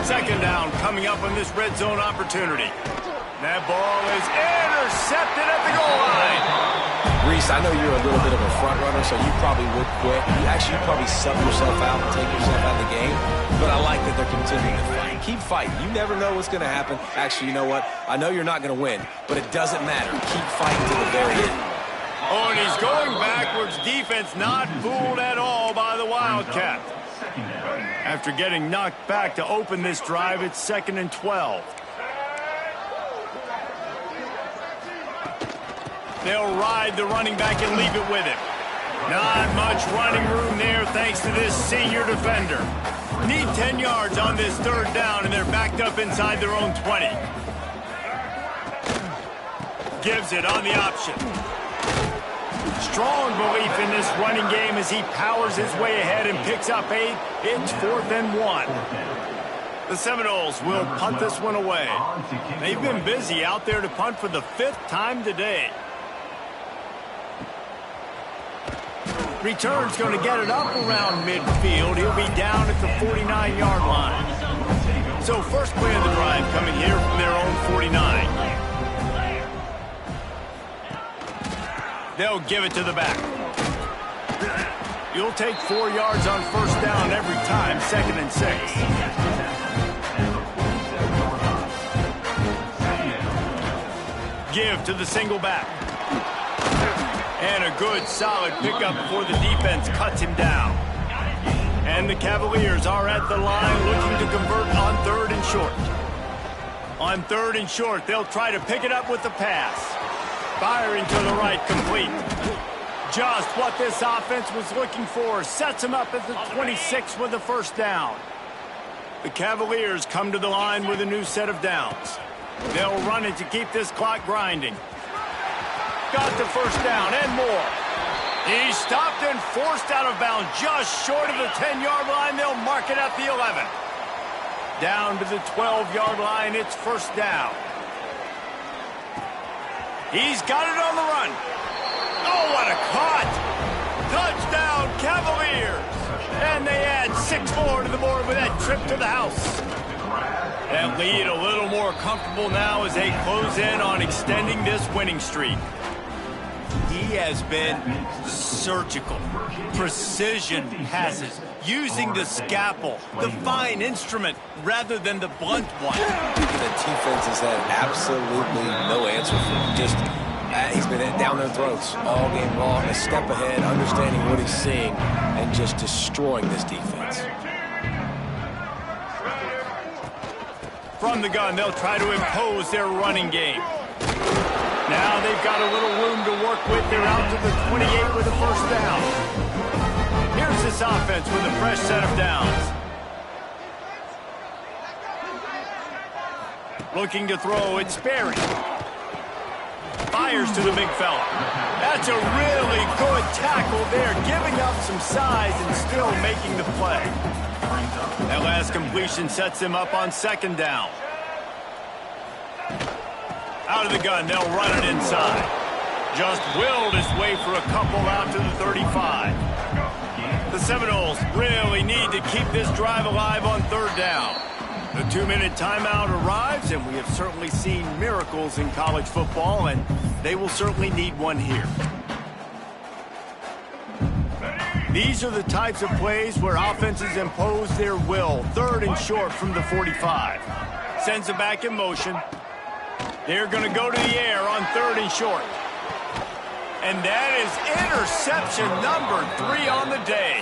2nd down coming up on this red zone opportunity. That ball is intercepted at the goal line. Reese, I know you're a little bit of a front runner, so you probably would quit. You actually probably sub yourself out and take yourself out of the game. But I like that they're continuing to fight. Keep fighting. You never know what's going to happen. Actually, you know what? I know you're not going to win, but it doesn't matter. Keep fighting to the very end. Oh, and he's going backwards. Defense not fooled at all by the Wildcat. After getting knocked back to open this drive, it's 2nd and 12. They'll ride the running back and leave it with him. Not much running room there thanks to this senior defender. Need 10 yards on this 3rd down, and they're backed up inside their own 20. Gives it on the option. Strong belief in this running game as he powers his way ahead and picks up 8. It's 4th and 1. The Seminoles will punt this one away. They've been busy out there to punt for the 5th time today. Return's going to get it up around midfield. He'll be down at the 49-yard line. So first play of the drive coming here from their own 49. They'll give it to the back. You'll take 4 yards on first down every time, 2nd and 6. Give to the single back. And a good, solid pickup before the defense cuts him down. And the Cavaliers are at the line looking to convert on 3rd and short. On 3rd and short, they'll try to pick it up with the pass. Firing to the right, complete. Just what this offense was looking for. Sets him up at the 26 with the first down. The Cavaliers come to the line with a new set of downs. They'll run it to keep this clock grinding. Got the first down and more. He's stopped and forced out of bounds just short of the 10-yard line. They'll mark it at the 11. Down to the 12-yard line, it's first down. He's got it on the run. Oh, what a caught. Touchdown, Cavaliers. And they add 6 more to the board with that trip to the house. That lead a little more comfortable now as they close in on extending this winning streak. He has been surgical, precision passes, using the scalpel, the fine instrument, rather than the blunt one. The defense has had absolutely no answer for him. Just, he's been down their throats all game long, a step ahead, understanding what he's seeing, and just destroying this defense. From the gun, they'll try to impose their running game. Now they've got a little room to work with. They're out to the 28 with a first down. Here's this offense with a fresh set of downs. Looking to throw, it's Sperry. Fires to the big fella. That's a really good tackle there, giving up some size and still making the play. That last completion sets him up on 2nd down. Out of the gun, they'll run it inside. Just willed his way for a couple out to the 35. The Seminoles really need to keep this drive alive on 3rd down. The 2-minute timeout arrives, and we have certainly seen miracles in college football, and they will certainly need one here. These are the types of plays where offenses impose their will. 3rd and short from the 45. Sends it back in motion. They're going to go to the air on 3rd and short. And that is interception number 3 on the day.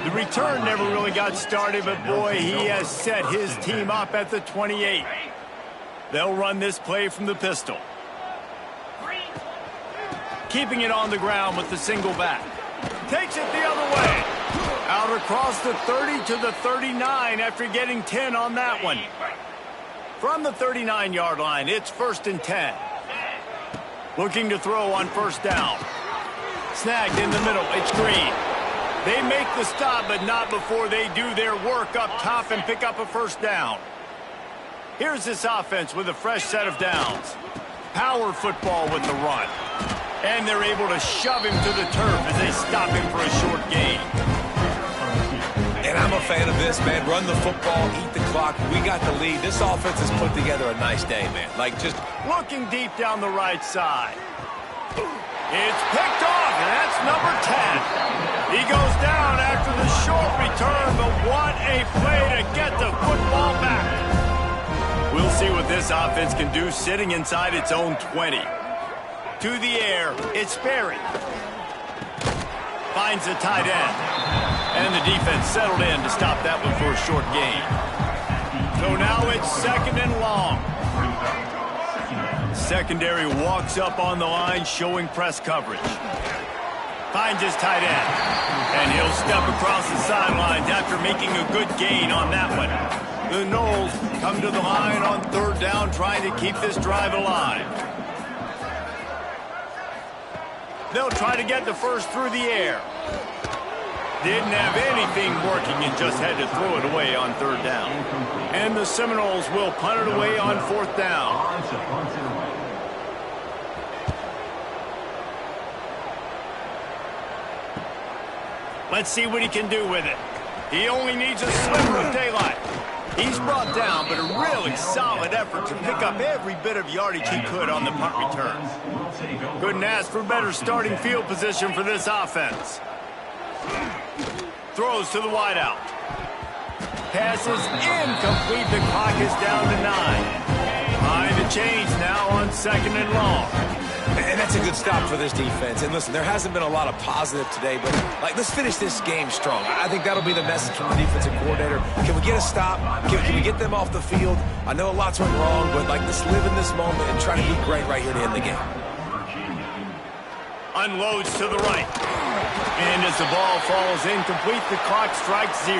The return never really got started, but boy, he has set his team up at the 28. They'll run this play from the pistol. Keeping it on the ground with the single back. Takes it the other way. Out across the 30 to the 39 after getting 10 on that one. From the 39-yard line, it's 1st and 10. Looking to throw on 1st down. Snagged in the middle, it's Green. They make the stop, but not before they do their work up top and pick up a 1st down. Here's this offense with a fresh set of downs. Power football with the run. And they're able to shove him to the turf as they stop him for a short gain. And I'm a fan of this, man. Run the football, eat the clock. We got the lead. This offense has put together a nice day, man. Like, just looking deep down the right side. It's picked off, and that's number 10. He goes down after the short return, but what a play to get the football back. We'll see what this offense can do sitting inside its own 20. To the air, it's Sperry. Finds the tight end. And the defense settled in to stop that one for a short gain. So now it's 2nd and long. Secondary walks up on the line, showing press coverage. Finds his tight end. And he'll step across the sidelines after making a good gain on that one. The Noles come to the line on 3rd down, trying to keep this drive alive. They'll try to get the 1st through the air. Didn't have anything working and just had to throw it away on 3rd down. And the Seminoles will punt it away on 4th down. Let's see what he can do with it. He only needs a sliver of daylight. He's brought down, but a really solid effort to pick up every bit of yardage he could on the punt return. Couldn't ask for better starting field position for this offense. Throws to the wideout. Passes incomplete. The clock is down to 9. Behind the chains now on 2nd and long. And that's a good stop for this defense. And listen, there hasn't been a lot of positive today, but like, let's finish this game strong. I think that'll be the message from the defensive coordinator. Can we get a stop? Can we get them off the field? I know lots went wrong, but like, let's live in this moment and try to be great right here to end the game. Unloads to the right. And as the ball falls incomplete, the clock strikes 0.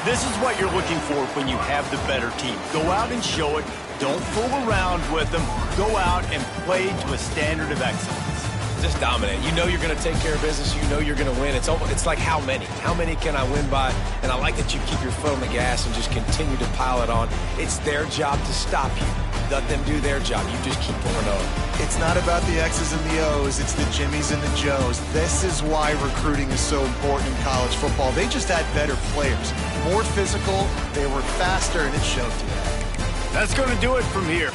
This is what you're looking for when you have the better team. Go out and show it. Don't fool around with them. Go out and play to a standard of excellence. Just dominate. You know you're going to take care of business. You know you're going to win. It's like how many? How many can I win by? And I like that you keep your foot on the gas and just continue to pile it on. It's their job to stop you. Let them do their job. You just keep pouring on. It's not about the X's and the O's. It's the Jimmies and the Joes. This is why recruiting is so important in college football. They just had better players. More physical. They were faster, and it showed today. That's going to do it from here.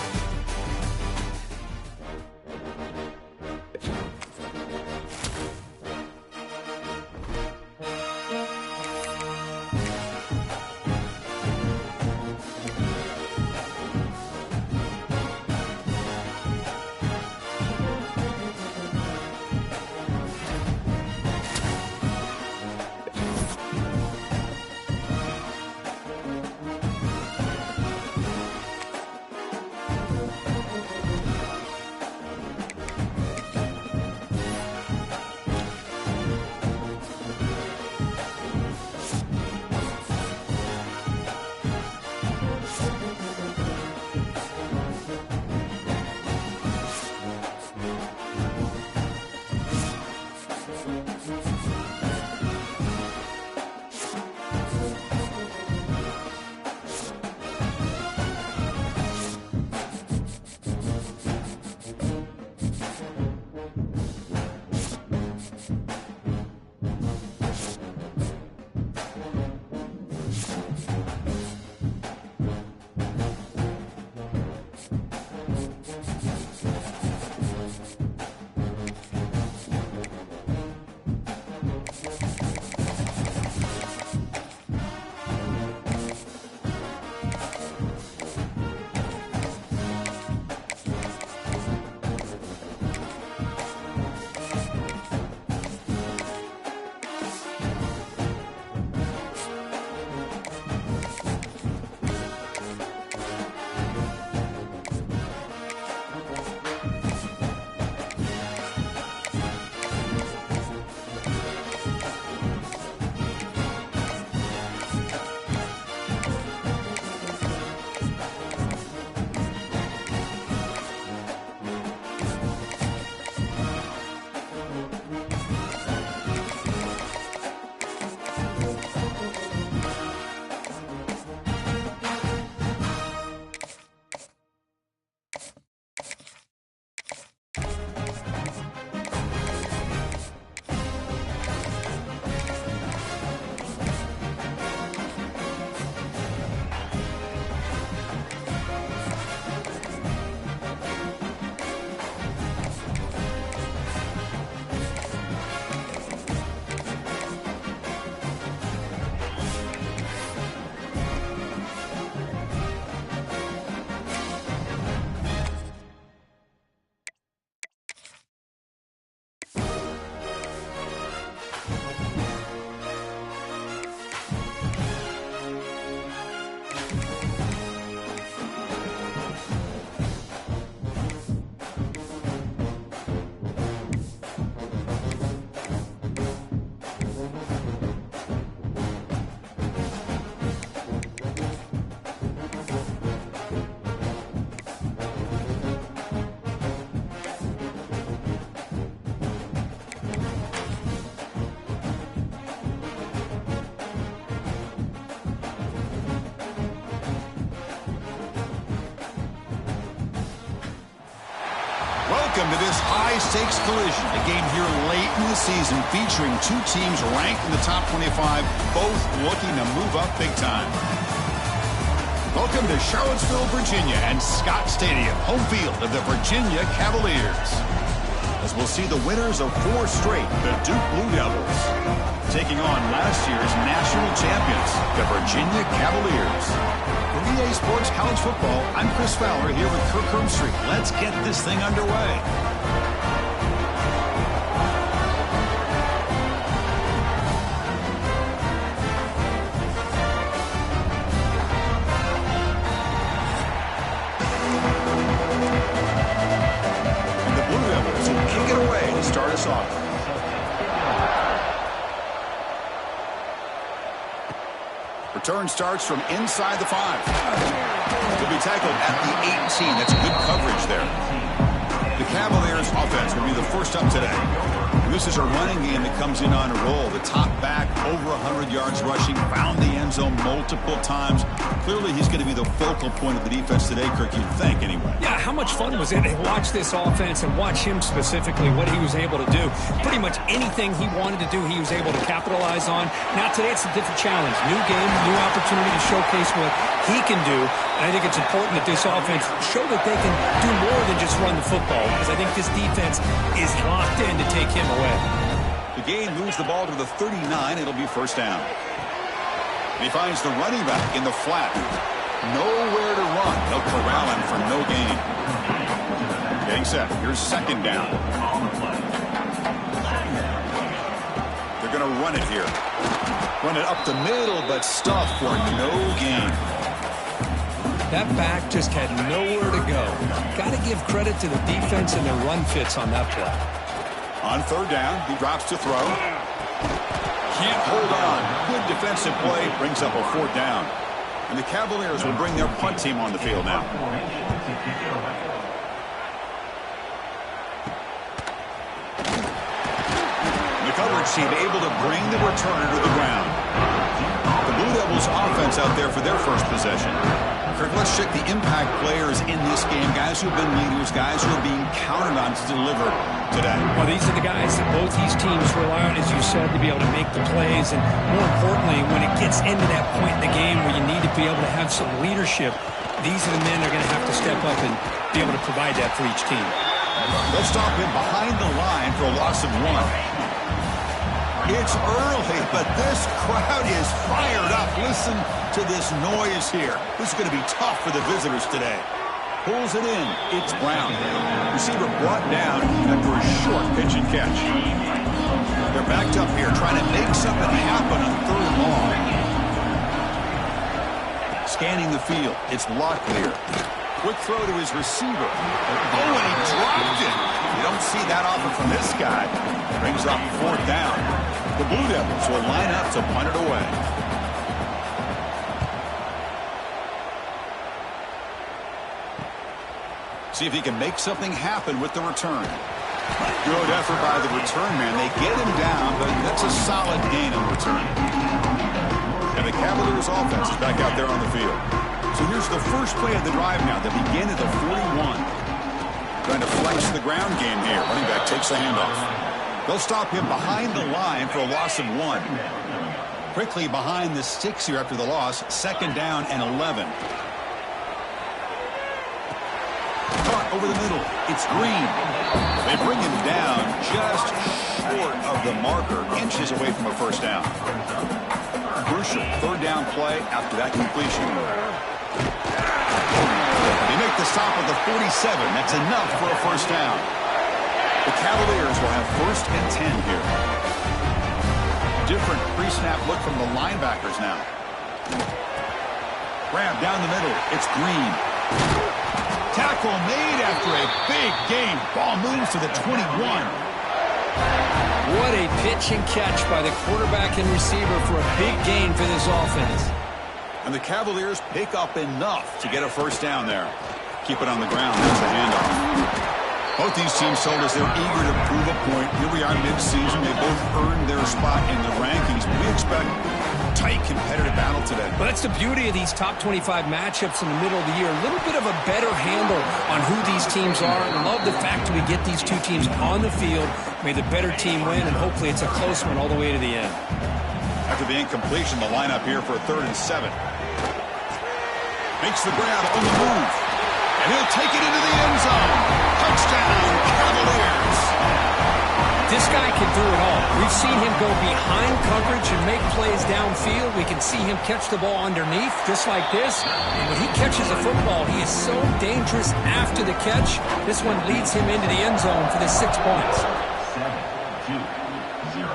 Welcome to this high-stakes collision, a game here late in the season featuring two teams ranked in the top 25, both looking to move up big time. Welcome to Charlottesville, Virginia, and Scott Stadium, home field of the Virginia Cavaliers. As we'll see the winners of 4 straight, the Duke Blue Devils, taking on last year's national champions, the Virginia Cavaliers. For EA Sports College Football, I'm Chris Fowler here with Kirk Herbstreit. Let's get this thing underway. And the Blue Devils will kick it away to start us off. Return starts from inside the 5. He'll be tackled at the 18. That's good coverage there. The Cavaliers offense will be the first up today. And this is a running game that comes in on a roll. The top back, over 100 yards rushing, found the end zone multiple times. Clearly, he's going to be the focal point of the defense today, Kirk, you'd think, anyway. Yeah, how much fun was it to watch this offense and watch him specifically, what he was able to do. Pretty much anything he wanted to do, he was able to capitalize on. Now, today, it's a different challenge. New game, new opportunity to showcase what he can do. And I think it's important that this offense show that they can do more than just run the football, because I think this defense is locked in to take him away. The game moves the ball to the 39. It'll be first down. He finds the running back in the flat. Nowhere to run. They'll corral him for no gain. Getting set. Here's second down. They're going to run it here. Run it up the middle, but stuff for no gain. That back just had nowhere to go. Got to give credit to the defense and their run fits on that play. On third down, he drops to throw. Can't hold on. Good defensive play. Brings up a fourth down. And the Cavaliers will bring their punt team on the field now. The coverage team able to bring the returner to the ground. The Blue Devils offense out there for their first possession. Kirk, let's check the impact players in this game. Guys who have been leaders, guys who are being counted on to deliver today. Well, these are the guys that both these teams rely on, as you said, to be able to make the plays. And more importantly, when it gets into that point in the game where you need to be able to have some leadership, these are the men that are going to have to step up and be able to provide that for each team. They'll stop him behind the line for a loss of 1. It's early, but this crowd is fired up. Listen to this noise here. This is going to be tough for the visitors today. Pulls it in. It's Brown. Receiver brought down after a short pitch and catch. They're backed up here trying to make something happen on third and long. Scanning the field. It's Locklear. Quick throw to his receiver. Oh, and he dropped it. You don't see that often from this guy. Brings up fourth down. The Blue Devils will line up to punt it away. See if he can make something happen with the return. Good effort by the return man. They get him down, but that's a solid gain on return. And the Cavaliers offense is back out there on the field. So here's the first play of the drive now. They begin at the 41. Trying to flex the ground game here. Running back takes the handoff. They'll stop him behind the line for a loss of 1. Quickly behind the sticks here after the loss. Second down and 11. Caught over the middle. It's Green. They bring him down just short of the marker. Inches away from a first down. Crucial third down play after that completion. They make the stop at the 47. That's enough for a first down. The Cavaliers will have first and 10 here. Different pre-snap look from the linebackers now. Grab down the middle. It's Green. Tackle made after a big gain. Ball moves to the 21. What a pitch and catch by the quarterback and receiver for a big gain for this offense. And the Cavaliers pick up enough to get a first down there. Keep it on the ground. There's the handoff. Both these teams told us they're eager to prove a point. Here we are mid-season. They both earned their spot in the rankings. We expect tight, competitive battle today. Well, that's the beauty of these top 25 matchups in the middle of the year. A little bit of a better handle on who these teams are. I love the fact that we get these two teams on the field. May the better team win, and hopefully it's a close one all the way to the end. After the incompletion, the lineup here for a 3rd and 7. Makes the grab on the move. And he'll take it into the end zone. Touchdown, Cavaliers. This guy can do it all. We've seen him go behind coverage and make plays downfield. We can see him catch the ball underneath, just like this. And when he catches a football, he is so dangerous after the catch. This one leads him into the end zone for the 6 points. 7-2-0.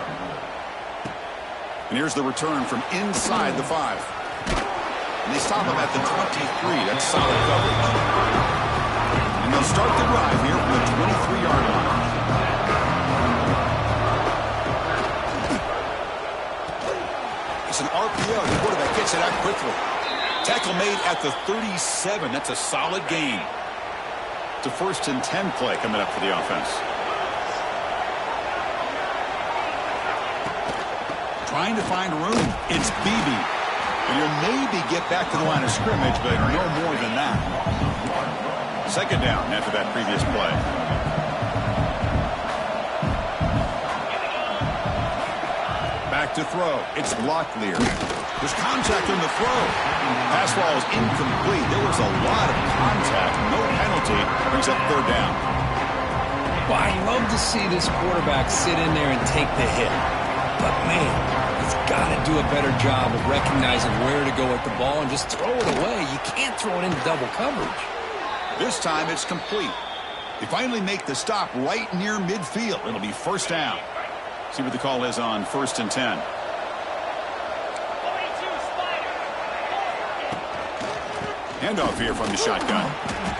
And here's the return from inside the 5. And they stop him at the 23. That's solid coverage. And they'll start the drive here from the 23-yard line. It's an RPO. The quarterback gets it out quickly. Tackle made at the 37. That's a solid gain. It's a 1st and 10 play coming up for the offense. Trying to find room. It's Beebe. And he'll maybe get back to the line of scrimmage, but no more than that. 2nd down after that previous play. Back to throw. It's Locklear. There's contact on the throw. Pass ball is incomplete. There was a lot of contact. No penalty. Brings up 3rd down. Well, I love to see this quarterback sit in there and take the hit. But, man, he's got to do a better job of recognizing where to go with the ball and just throw it away. You can't throw it into double coverage. This time it's complete. They finally make the stop right near midfield. It'll be 1st down. See what the call is on 1st and 10. Handoff here from the shotgun.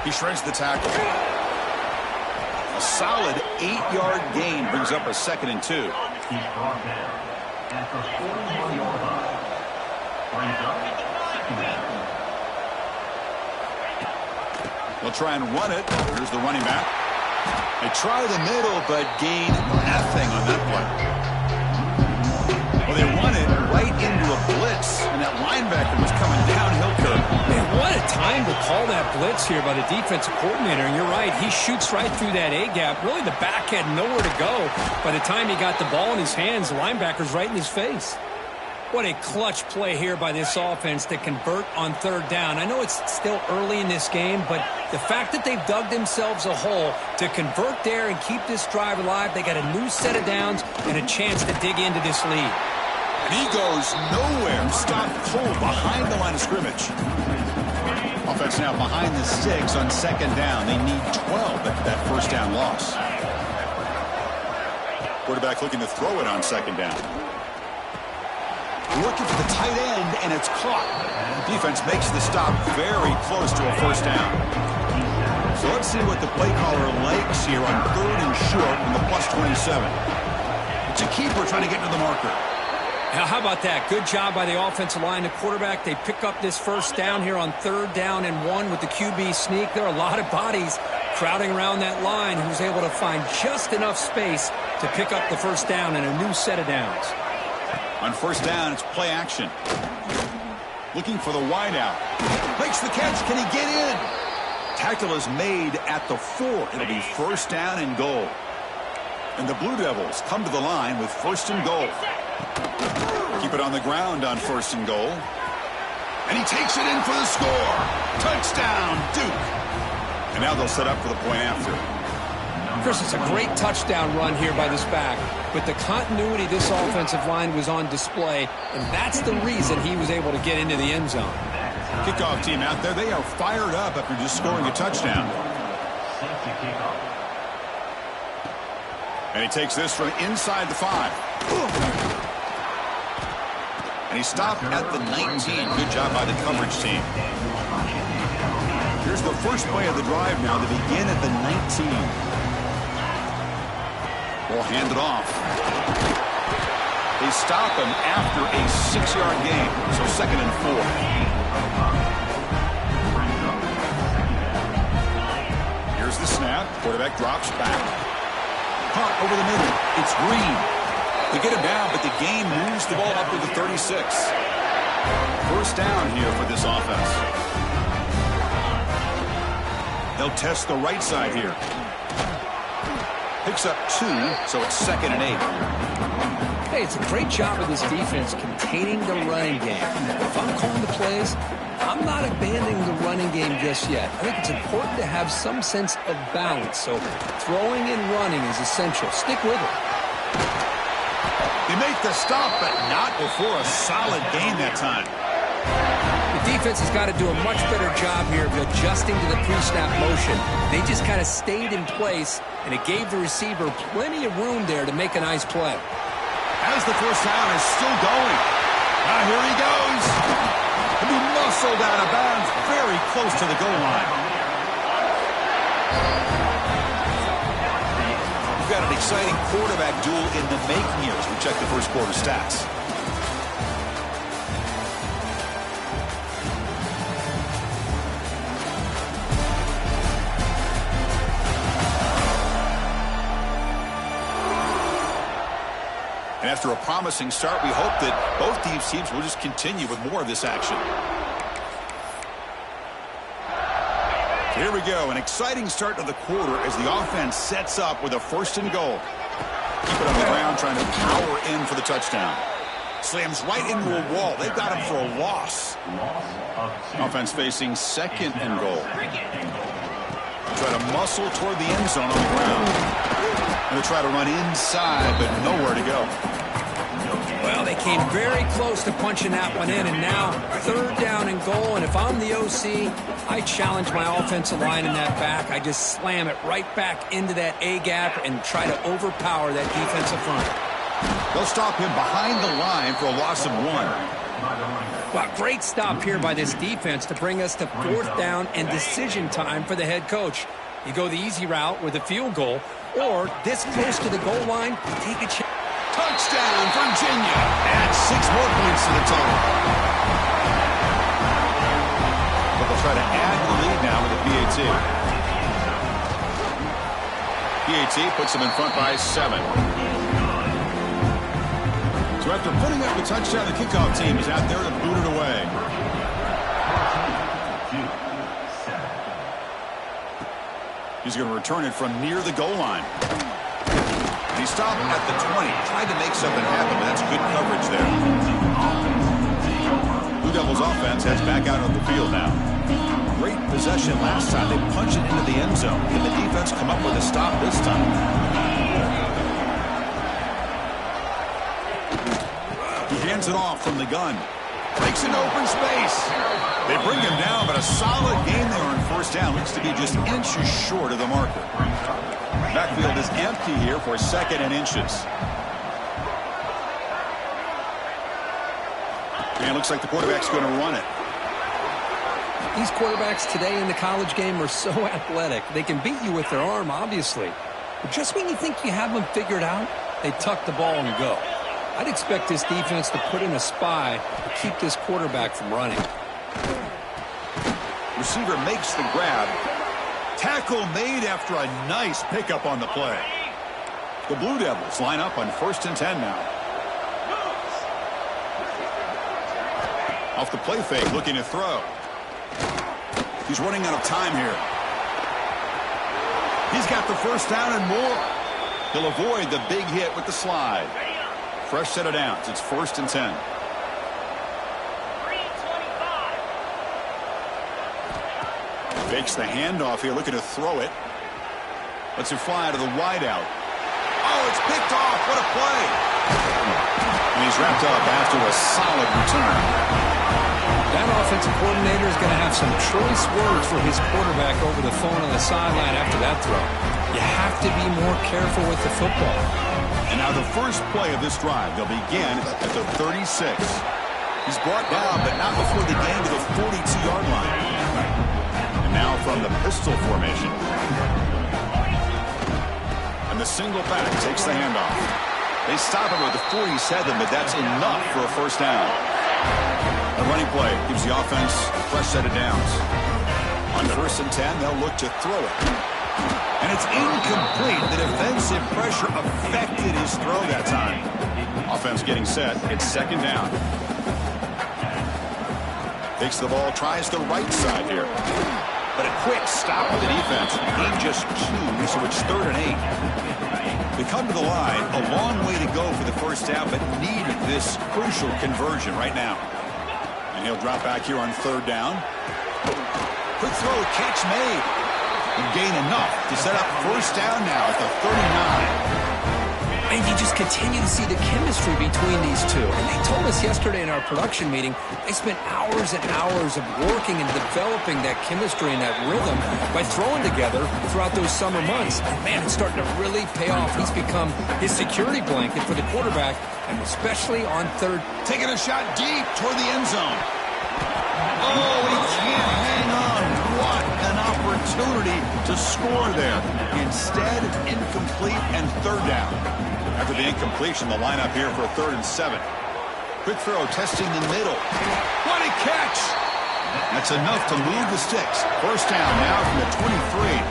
He shreds the tackle. A solid 8-yard gain brings up a 2nd and 2. He's brought down at the 41-yard line. Brings up 2nd down. They'll try and run it. Here's the running back. They try the middle, but gain nothing on that play. Well, they run it right into a blitz, and that linebacker was coming downhill curve. Man, what a time to call that blitz here by the defensive coordinator. And you're right, he shoots right through that A-gap. Really, the back had nowhere to go. By the time he got the ball in his hands, the linebacker's right in his face. What a clutch play here by this offense to convert on 3rd down. I know it's still early in this game, but the fact that they've dug themselves a hole to convert there and keep this drive alive, they got a new set of downs and a chance to dig into this lead. And he goes nowhere. Stopped cold behind the line of scrimmage. Offense now behind the 6 on 2nd down. They need 12 after that 1st down loss. Quarterback looking to throw it on 2nd down. Looking for the tight end, and it's caught. The defense makes the stop very close to a 1st down. So let's see what the play caller likes here on 3rd and short from the +27. It's a keeper trying to get to the marker. Now, how about that? Good job by the offensive line. The quarterback, they pick up this 1st down here on 3rd down and 1 with the QB sneak. There are a lot of bodies crowding around that line who's able to find just enough space to pick up the 1st down and a new set of downs. On 1st down, it's play action. Looking for the wideout. Makes the catch. Can he get in? Tackle is made at the 4. It'll be 1st down and goal. And the Blue Devils come to the line with 1st and goal. Keep it on the ground on 1st and goal. And he takes it in for the score. Touchdown, Duke. And now they'll set up for the point after. Chris, it's a great touchdown run here by this back. But the continuity of this offensive line was on display, and that's the reason he was able to get into the end zone. Kickoff team out there, they are fired up after just scoring a touchdown. And he takes this from inside the 5. And he stopped at the 19. Good job by the coverage team. Here's the first play of the drive now. They begin at the 19. Ball handed off. They stop him after a 6-yard gain. So 2nd and 4. Here's the snap. Quarterback drops back. Caught over the middle. It's Green. They get him down, but the gain moves the ball up to the 36. first down here for this offense. They'll test the right side here. Picks up 2, so it's 2nd and 8. Hey, it's a great job of this defense containing the running game. If I'm calling the plays, I'm not abandoning the running game just yet. I think it's important to have some sense of balance. So throwing and running is essential. Stick with it. They make the stop, but not before a solid gain that time. The defense has got to do a much better job here of adjusting to the pre-snap motion. They just kind of stayed in place, and it gave the receiver plenty of room there to make a nice play. As the first down is still going. Now here he goes. He'll be muscled out of bounds very close to the goal line. We've got an exciting quarterback duel in the making here as we check the first quarter stats. And after a promising start, we hope that both these teams will just continue with more of this action. Here we go, an exciting start to the quarter as the offense sets up with a 1st and goal. Keep it on the ground, trying to power in for the touchdown. Slams right into a wall. They've got him for a loss. Offense facing 2nd and goal. Try to muscle toward the end zone on the ground. And they try to run inside, but nowhere to go. Well, they came very close to punching that one in, and now 3rd down and goal. And if I'm the OC, I challenge my offensive line in that back. I just slam it right back into that A-gap and try to overpower that defensive front. They'll stop him behind the line for a loss of 1. Well, great stop here by this defense to bring us to 4th down and decision time for the head coach. You go the easy route with a field goal, or this close to the goal line, take a chance. Touchdown, Virginia. Add 6 more points to the total. But they'll try to add the lead now with a PAT. PAT puts them in front by 7. So after putting up the touchdown, the kickoff team is out there to boot it away. He's going to return it from near the goal line. He stopped at the 20, tried to make something happen, but that's good coverage there. Blue Devils offense heads back out on the field now. Great possession last time. They punch it into the end zone. Can the defense come up with a stop this time? He hands it off from the gun. Takes an open space. They bring him down, but a solid game there on 1st down. Looks to be just inches short of the marker. Backfield is empty here for 2nd and inches. And it looks like the quarterback's going to run it. These quarterbacks today in the college game are so athletic. They can beat you with their arm, obviously. But just when you think you have them figured out, they tuck the ball and go. I'd expect this defense to put in a spy to keep this quarterback from running. Receiver makes the grab. Tackle made after a nice pickup on the play. The Blue Devils line up on 1st and 10 now. Off the play fake, looking to throw. He's running out of time here. He's got the 1st down and more. He'll avoid the big hit with the slide. Fresh set of downs. It's 1st and 10. Fakes the handoff here, looking to throw it. Lets it fly to the wideout. Oh, it's picked off. What a play. And he's wrapped up after a solid return. That offensive coordinator is going to have some choice words for his quarterback over the phone on the sideline after that throw. You have to be more careful with the football. And now the first play of this drive. They'll begin at the 36. He's brought down, but not before the gain to the 42-yard line. Now from the pistol formation. And the single back takes the handoff. They stop it with the 47, but that's enough for a 1st down. A running play gives the offense a fresh set of downs. On 1st and 10, they'll look to throw it. And it's incomplete. The defensive pressure affected his throw that time. Offense getting set. It's 2nd down. Takes the ball, tries the right side here. But a quick stop by the defense. Gain just 2, so it's 3rd and 8. They come to the line, a long way to go for the first down, but need this crucial conversion right now. And he'll drop back here on 3rd down. Quick throw, catch made. And gain enough to set up first down now at the 39. And you just continue to see the chemistry between these two. And they told us yesterday in our production meeting, they spent hours and hours of working and developing that chemistry and that rhythm by throwing together throughout those summer months. And man, it's starting to really pay off. He's become his security blanket for the quarterback, and especially on 3rd. Taking a shot deep toward the end zone. Oh, he can't hang on. What an opportunity to score there. Instead, incomplete and 3rd down. After the incompletion, the lineup here for 3rd and 7. Quick throw, testing the middle. What a catch! That's enough to move the sticks. First down now from the 23.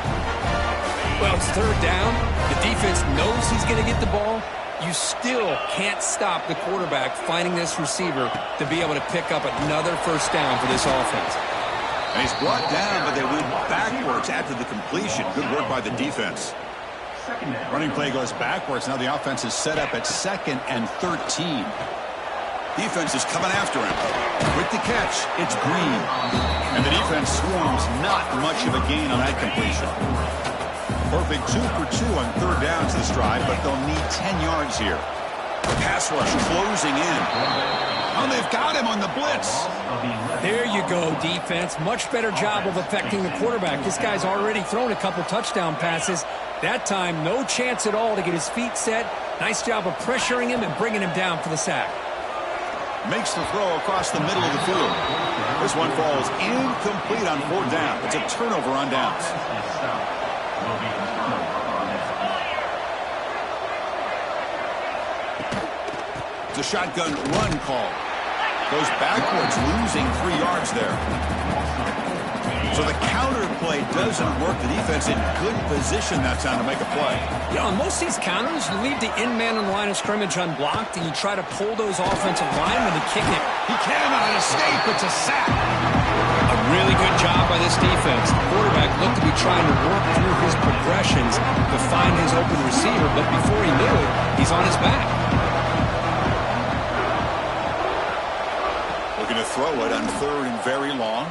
Well, it's 3rd down. The defense knows he's going to get the ball. You still can't stop the quarterback finding this receiver to be able to pick up another first down for this offense. And he's brought down, but they went backwards after the completion. Good work by the defense. Running play goes backwards. Now the offense is set up at 2nd and 13. Defense is coming after him. With the catch, it's Green. And the defense swarms, not much of a gain on that completion. Perfect 2 for 2 on 3rd down to the stride, but they'll need 10 yards here. The pass rush closing in. Oh, they've got him on the blitz. There you go, defense. Much better job of affecting the quarterback. This guy's already thrown a couple touchdown passes. That time, no chance at all to get his feet set. Nice job of pressuring him and bringing him down for the sack. Makes the throw across the middle of the field. This one falls incomplete on 4th down. It's a turnover on downs. It's a shotgun run call. Goes backwards, losing 3 yards there. So the counter play doesn't work. The defense in good position that time to make a play. Yeah, on most of these counters, you leave the in man on the line of scrimmage unblocked, and you try to pull those offensive linemen to kick it. He cannot escape. It's a sack. A really good job by this defense. The quarterback looked to be trying to work through his progressions to find his open receiver, but before he knew it, he's on his back. Looking to throw it on 3rd and very long.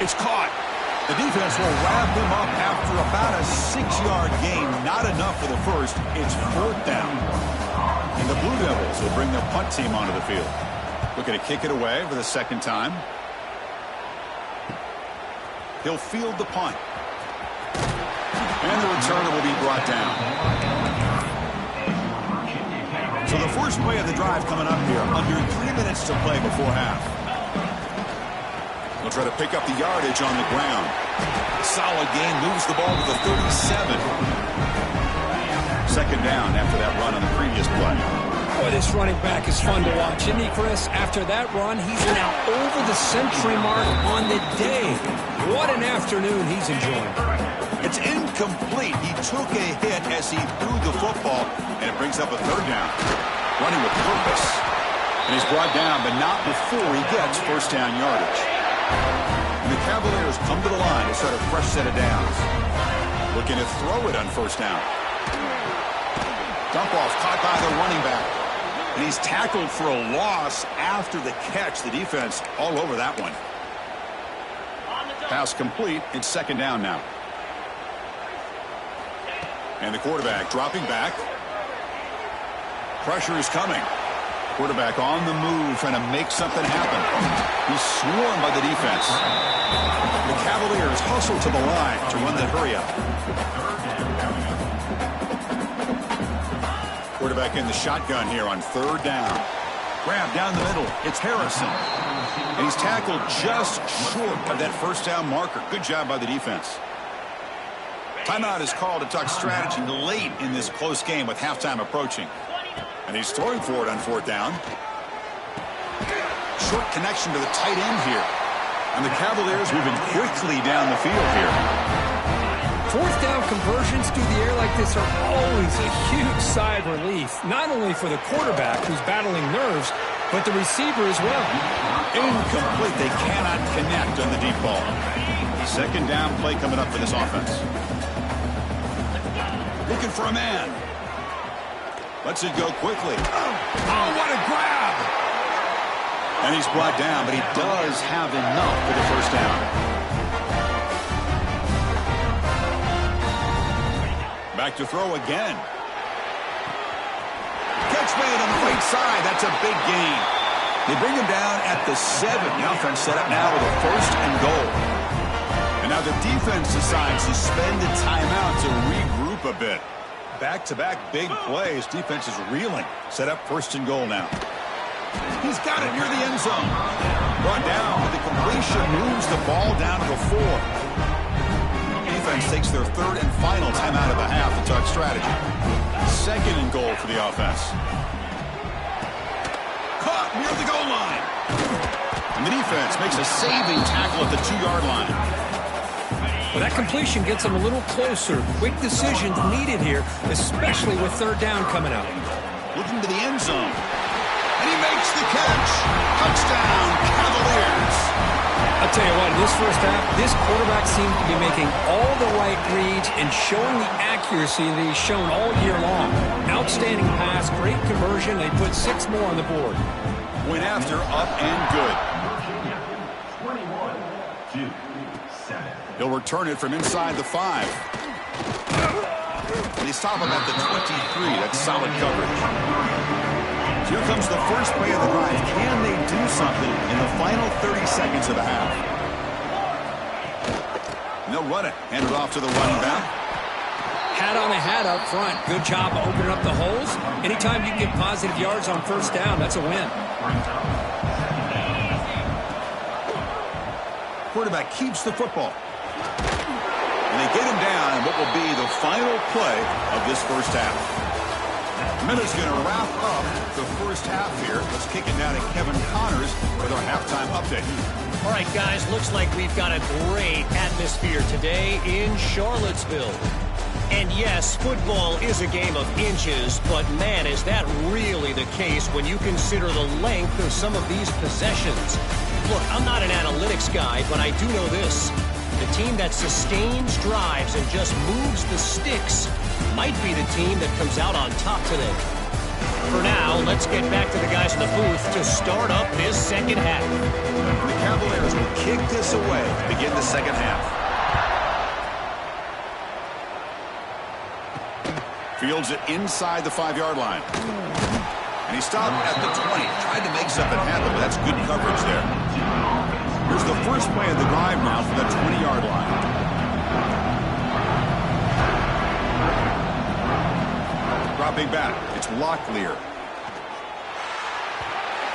It's caught. The defense will wrap him up after about a 6-yard gain. Not enough for the first. It's 4th down. And the Blue Devils will bring their punt team onto the field. Looking to kick it away for the 2nd time. He'll field the punt. And the returner will be brought down. So the first play of the drive coming up here. Under 3 minutes to play before half. They'll try to pick up the yardage on the ground. Solid gain, moves the ball to the 37. 2nd down after that run on the previous play. Boy, this running back is fun to watch, isn't he, Chris? After that run, he's now over the century mark on the day. What an afternoon he's enjoying. It's incomplete. He took a hit as he threw the football, and it brings up a 3rd down. Running with purpose. And he's brought down, but not before he gets first down yardage. And the Cavaliers come to the line to start a fresh set of downs. Looking to throw it on 1st down. Dump off caught by the running back. And he's tackled for a loss after the catch. The defense all over that one. Pass complete. It's 2nd down now. And the quarterback dropping back. Pressure is coming. Quarterback on the move, trying to make something happen. He's swarmed by the defense. The Cavaliers hustle to the line to run that hurry up. Quarterback in the shotgun here on 3rd down. Grab down the middle. It's Harrison. And he's tackled just short of that first down marker. Good job by the defense. Timeout is called to talk strategy late in this close game with halftime approaching. And he's throwing for it on 4th down. Short connection to the tight end here. And the Cavaliers moving quickly down the field here. 4th down conversions through the air like this are always a huge sigh of relief. Not only for the quarterback who's battling nerves, but the receiver as well. Incomplete. They cannot connect on the deep ball. Second down play coming up for this offense. Looking for a man. Lets it go quickly. Oh, what a grab! And he's brought down, but he does have enough for the first down. Back to throw again. Catch made on the right side. That's a big gain. They bring him down at the 7. The offense set up now with a first and goal. And now the defense decides to spend a timeout to regroup a bit. Back-to-back big plays. Defense is reeling. Set up first and goal now. He's got it near the end zone. Brought down with the completion. Moves the ball down to the 4. Defense takes their third and final timeout of the half to talk strategy. Second and goal for the offense. Caught near the goal line. And the defense makes a saving tackle at the 2-yard line. Well, that completion gets them a little closer. Quick decisions needed here, especially with third down coming up. Looking to the end zone. And he makes the catch. Touchdown, Cavaliers. I'll tell you what, in this first half, this quarterback seems to be making all the right reads and showing the accuracy that he's shown all year long. Outstanding pass, great conversion. They put 6 more on the board. Went after, up and good. 21-7. He'll return it from inside the 5. And they stop him at the 23. That's solid coverage. So here comes the first play of the drive. Can they do something in the final 30 seconds of the half? And they'll run it. Hand it off to the running back. Hat on a hat up front. Good job opening up the holes. Anytime you get positive yards on first down, that's a win. Quarterback keeps the football. And they get him down in what will be the final play of this first half. Minute's going to wrap up the first half here. Let's kick it now to Kevin Connors with our halftime update. All right, guys, looks like we've got a great atmosphere today in Charlottesville. And yes, football is a game of inches, but man, is that really the case when you consider the length of some of these possessions. Look, I'm not an analytics guy, but I do know this. The team that sustains drives and just moves the sticks might be the team that comes out on top today. For now, let's get back to the guys in the booth to start up this second half. The Cavaliers will kick this away to begin the second half. Fields it inside the 5-yard line. And he stopped at the 20. Tried to make something happen, but that's good coverage there. Here's the first play of the drive now for the 20-yard line. Dropping back, it's Locklear.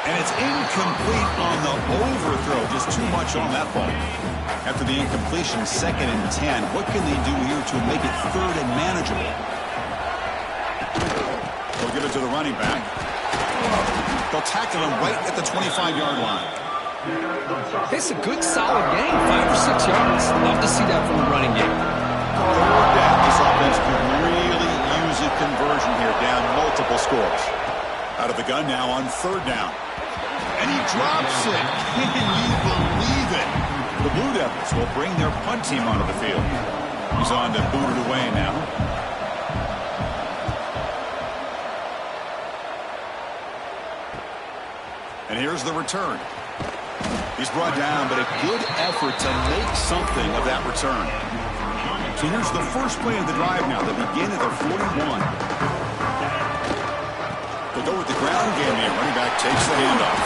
And it's incomplete on the overthrow. Just too much on that ball. After the incompletion, 2nd and 10. What can they do here to make it 3rd and manageable? They'll give it to the running back. They'll tackle him right at the 25-yard line. It's a good, solid game, 5 or 6 yards. Love to see that from the running game. This offense could really use a conversion here, down multiple scores. Out of the gun now on 3rd down. And he drops it. Can you believe it? The Blue Devils will bring their punt team onto the field. He's on to boot it away now. And here's the return. He's brought down, but a good effort to make something of that return. So here's the first play of the drive now. They begin at their 41. They'll go with the ground game here. Running back takes the handoff.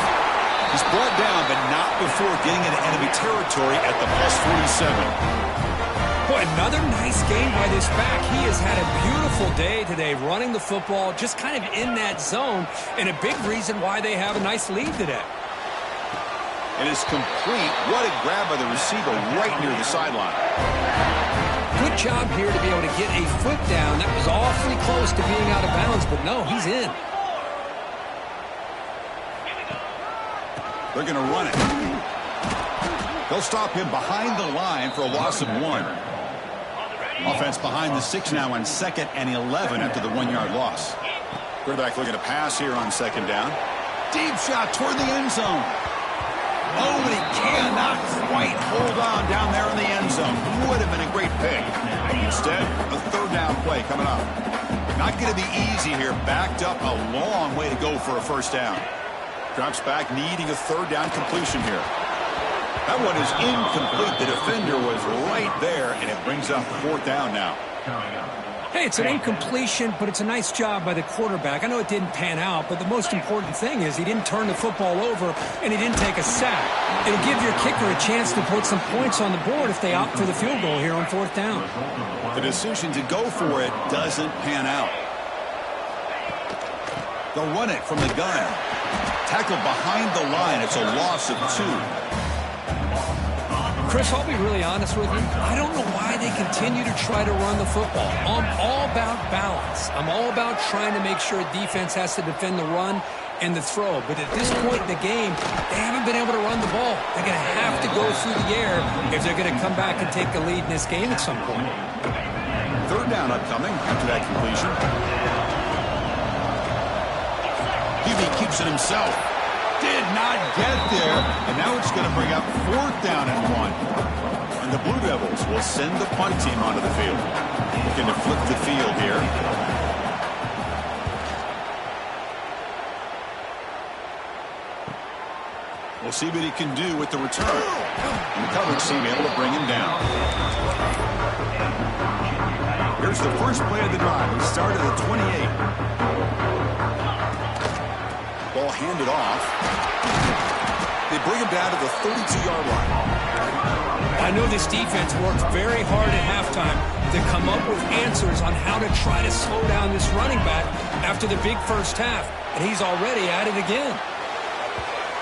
He's brought down, but not before getting into enemy territory at the +47. Boy, another nice game by this back. He has had a beautiful day today running the football, just kind of in that zone, and a big reason why they have a nice lead today. It is complete. What a grab by the receiver right near the sideline. Good job here to be able to get a foot down. That was awfully close to being out of bounds, but no, he's in. They're going to run it. They'll stop him behind the line for a loss of 1. Offense behind the 6 now on 2nd and 11 after the 1-yard loss. Quarterback looking to pass here on 2nd down. Deep shot toward the end zone. Oh, but he cannot quite hold on down there in the end zone. Would have been a great pick. Instead, a third down play coming up. Not going to be easy here. Backed up a long way to go for a first down. Drops back, needing a third down completion here. That one is incomplete. The defender was right there, and it brings up fourth down now. Hey, it's an incompletion, but it's a nice job by the quarterback. I know it didn't pan out, but the most important thing is he didn't turn the football over, and he didn't take a sack. It'll give your kicker a chance to put some points on the board if they opt for the field goal here on fourth down. The decision to go for it doesn't pan out. They'll run it from the gun. Tackled behind the line. It's a loss of 2. Chris, I'll be really honest with you. I don't know why they continue to try to run the football. I'm all about balance. I'm all about trying to make sure defense has to defend the run and the throw. But at this point in the game, they haven't been able to run the ball. They're going to have to go through the air if they're going to come back and take the lead in this game at some point. Third down upcoming after that completion. QB keeps it himself. Did not get there, and now it's going to bring up fourth down and 1. And the Blue Devils will send the punt team onto the field. Looking to flip the field here. We'll see what he can do with the return. And the coverage team able to bring him down. Here's the first play of the drive. We start at the 28. Ball handed off. They bring him down to the 32-yard line. I know this defense worked very hard at halftime to come up with answers on how to try to slow down this running back after the big first half, and he's already at it again.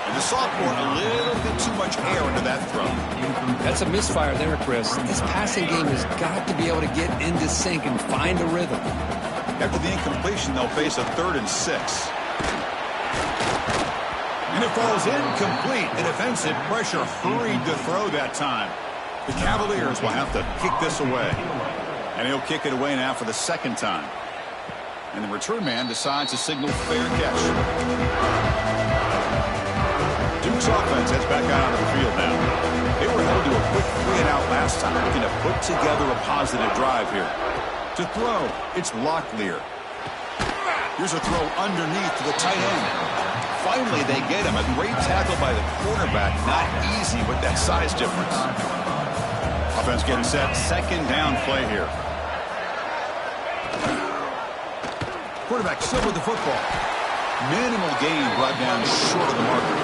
And the sophomore, a little bit too much air into that throw. That's a misfire there, Chris. This passing game has got to be able to get into sync and find a rhythm. After the incompletion, they'll face a 3rd and 6. And it falls incomplete. And defensive pressure hurried to throw that time. The Cavaliers will have to kick this away. And he'll kick it away now for the second time. And the return man decides to signal fair catch. Duke's offense heads back out onto the field now. They were held to a quick 3-and-out last time, looking to put together a positive drive here. To throw, it's Locklear. Here's a throw underneath to the tight end. Finally, they get him. A great tackle by the quarterback. Not easy with that size difference. Offense getting set. Second down play here. Quarterback still with the football. Minimal gain brought down short of the marker.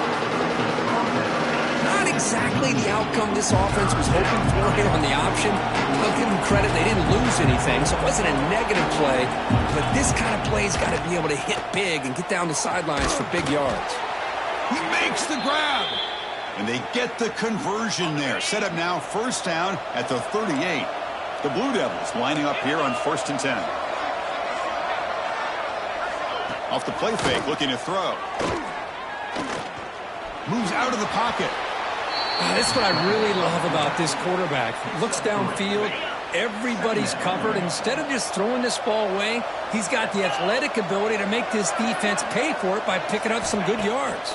Not exactly the outcome this offense was hoping for here on the option. I'll give them credit. They didn't lose anything, so it wasn't a negative play. But this kind of play's got to be able to hit big and get down the sidelines for big yards. He makes the grab. And they get the conversion there. Set up now, first down at the 38. The Blue Devils lining up here on 1st and 10. Off the play fake, looking to throw. Moves out of the pocket. That's what I really love about this quarterback. Looks downfield. Everybody's covered. Instead of just throwing this ball away, he's got the athletic ability to make this defense pay for it by picking up some good yards.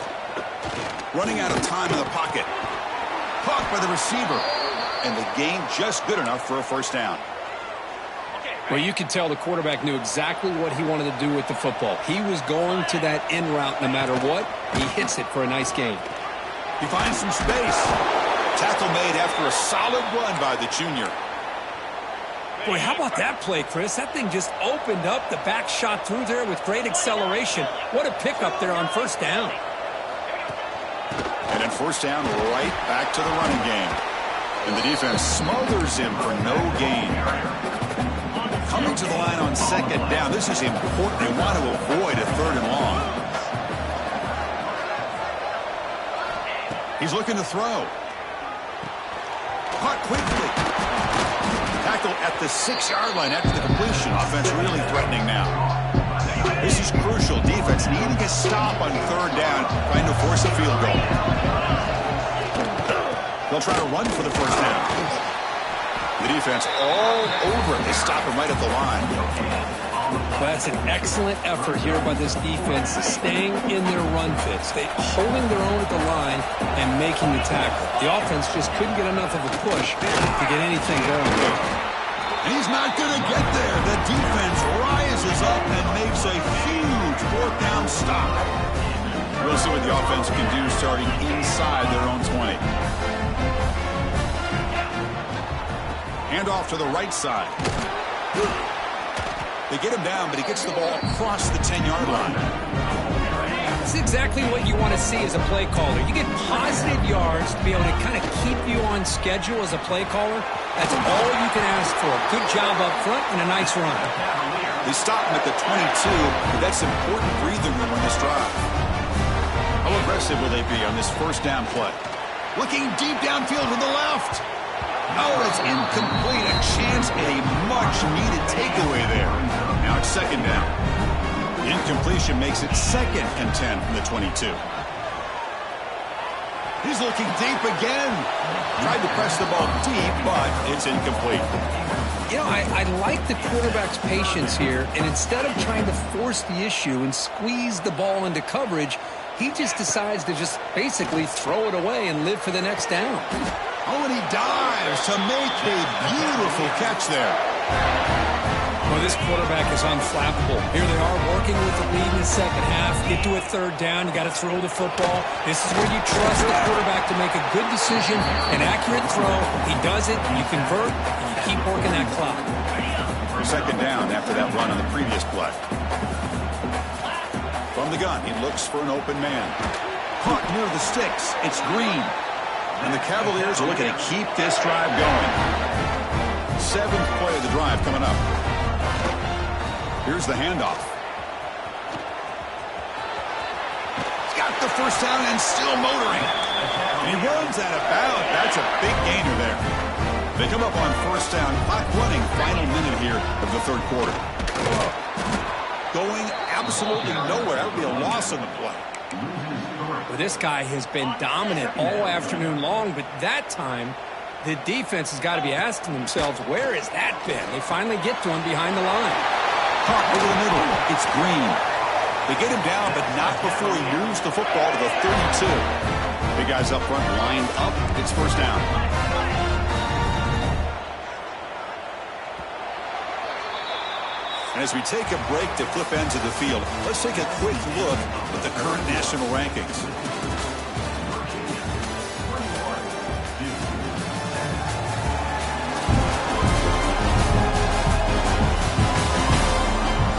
Running out of time in the pocket. Caught by the receiver. And the gain just good enough for a first down. Well, you could tell the quarterback knew exactly what he wanted to do with the football. He was going to that in route no matter what. He hits it for a nice gain. He finds some space. Tackle made after a solid run by the junior. Boy, how about that play, Chris? That thing just opened up. The back shot through there with great acceleration. What a pickup there on first down. And then first down, right back to the running game. And the defense smothers him for no gain. Coming to the line on second down. This is important. They want to avoid a 3rd and long. He's looking to throw. Caught quickly. Tackle at the 6-yard line after the completion. Offense really threatening now. This is crucial. Defense needing a stop on 3rd down, trying to force a field goal. They'll try to run for the first down. The defense all over it. They stop him right at the line. Well, that's an excellent effort here by this defense, staying in their run fits. They holding their own at the line and making the tackle. The offense just couldn't get enough of a push to get anything going. And he's not going to get there. The defense rises up and makes a huge fourth down stop. We'll see what the offense can do starting inside their own 20. Hand off to the right side. They get him down, but he gets the ball across the 10-yard line. That's exactly what you want to see as a play caller. You get positive yards to be able to kind of keep you on schedule as a play caller. That's all you can ask for. Good job up front and a nice run. They stop him at the 22, but that's important breathing room on this drive. How aggressive will they be on this first down play? Looking deep downfield to the left. Oh, it's incomplete. A chance at a much-needed takeaway there. Now it's second down. The incompletion makes it 2nd and 10 from the 22. He's looking deep again. Tried to press the ball deep, but it's incomplete. You know, I like the quarterback's patience here, and instead of trying to force the issue and squeeze the ball into coverage, he just decides to just basically throw it away and live for the next down. Oh, and he dives to make a beautiful catch there. Well, this quarterback is unflappable. Here they are working with the lead in the second half. Get to a third down. You got to throw the football. This is where you trust the quarterback to make a good decision, an accurate throw. He does it, you convert, and you keep working that clock. Second down after that run on the previous play. From the gun, he looks for an open man. Caught near the sticks. It's Green. And the Cavaliers are looking to keep this drive going. 7th play of the drive coming up. Here's the handoff. He's got the first down and still motoring. And he runs out of bounds. That's a big gainer there. They come up on first down. Clock running. Final minute here of the third quarter. Going absolutely nowhere. That would be a loss on the play. Well, this guy has been dominant all afternoon long, but that time, the defense has got to be asking themselves, where has that been? They finally get to him behind the line. Caught over the middle. It's Green. They get him down, but not before he moves the football to the 32. Big guys up front lined up. It's first down. And as we take a break to flip ends of the field, let's take a quick look at the current national rankings.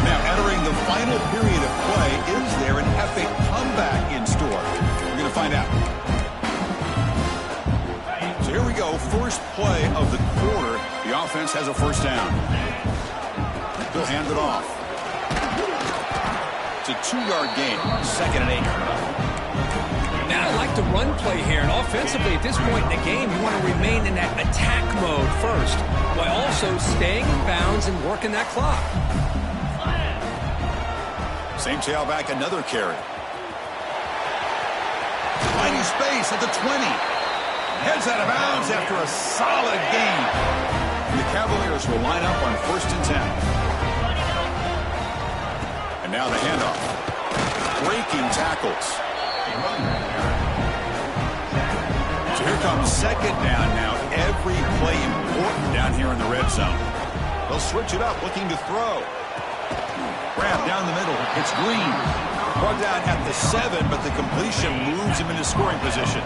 Now, entering the final period of play, is there an epic comeback in store? We're going to find out. So here we go, first play of the quarter. The offense has a first down. They'll hand it off. It's a 2-yard gain. 2nd and 8 coming up. Now, I like the run play here. And offensively, at this point in the game, you want to remain in that attack mode first, while also staying in bounds and working that clock. Same tailback, another carry. Finding space at the 20. Heads out of bounds after a solid gain. And the Cavaliers will line up on 1st and 10. Now the handoff. Breaking tackles. So here comes second down now. Every play important down here in the red zone. They'll switch it up, looking to throw. Grab down the middle. It's Green. Brought down at the 7, but the completion moves him into scoring position.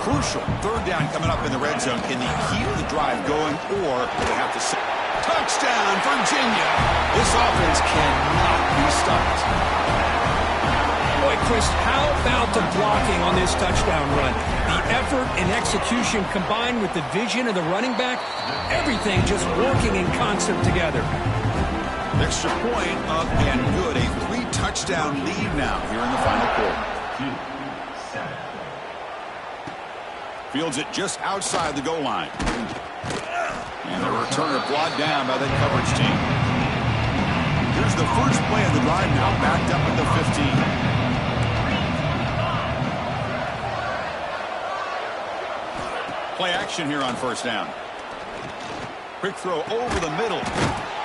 Crucial. Third down coming up in the red zone. Can they keep the drive going, or do they have to sit? Touchdown, Virginia. This offense cannot be stopped. Boy, Chris, how about the blocking on this touchdown run? The effort and execution combined with the vision of the running back, everything just working in concert together. Extra point up and good. A 3-touchdown lead now here in the final quarter. Fields it just outside the goal line. And the returner brought down by the coverage team. Here's the first play of the drive now, backed up at the 15. Play action here on first down. Quick throw over the middle.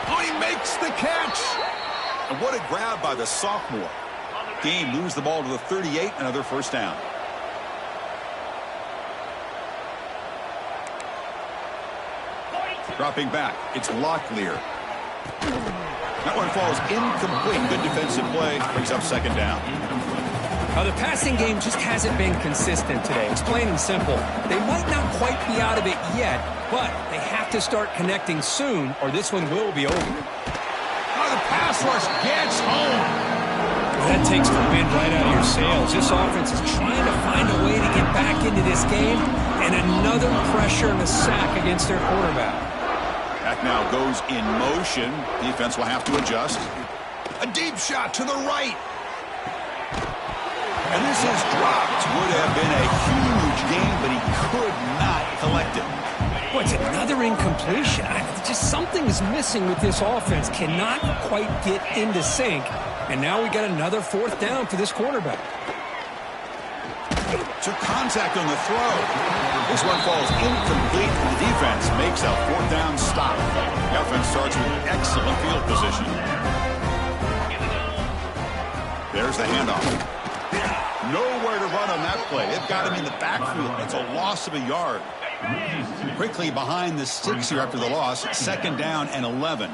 Oh, he makes the catch. And what a grab by the sophomore. Game moves the ball to the 38, another first down. Dropping back, it's Locklear. That one falls incomplete. Good defensive play, brings up second down. The passing game just hasn't been consistent today. It's plain and simple. They might not quite be out of it yet, but they have to start connecting soon, or this one will be over. The pass rush gets home. That takes the wind right out of your sails. This offense is trying to find a way to get back into this game, and another pressure and a sack against their quarterback. Back now goes in motion. Defense will have to adjust. A deep shot to the right. And this is dropped. Would have been a huge game, but he could not collect it. What's another incompletion? Just something's missing with this offense. Cannot quite get into sync. And now we got another fourth down for this quarterback. Took contact on the throw. This one falls incomplete, and the defense makes a fourth down stop. The offense starts with excellent field position. There's the handoff. Nowhere to run on that play. They've got him in the backfield. It's a loss of a yard. Quickly behind the sticks here after the loss. Second down and 11.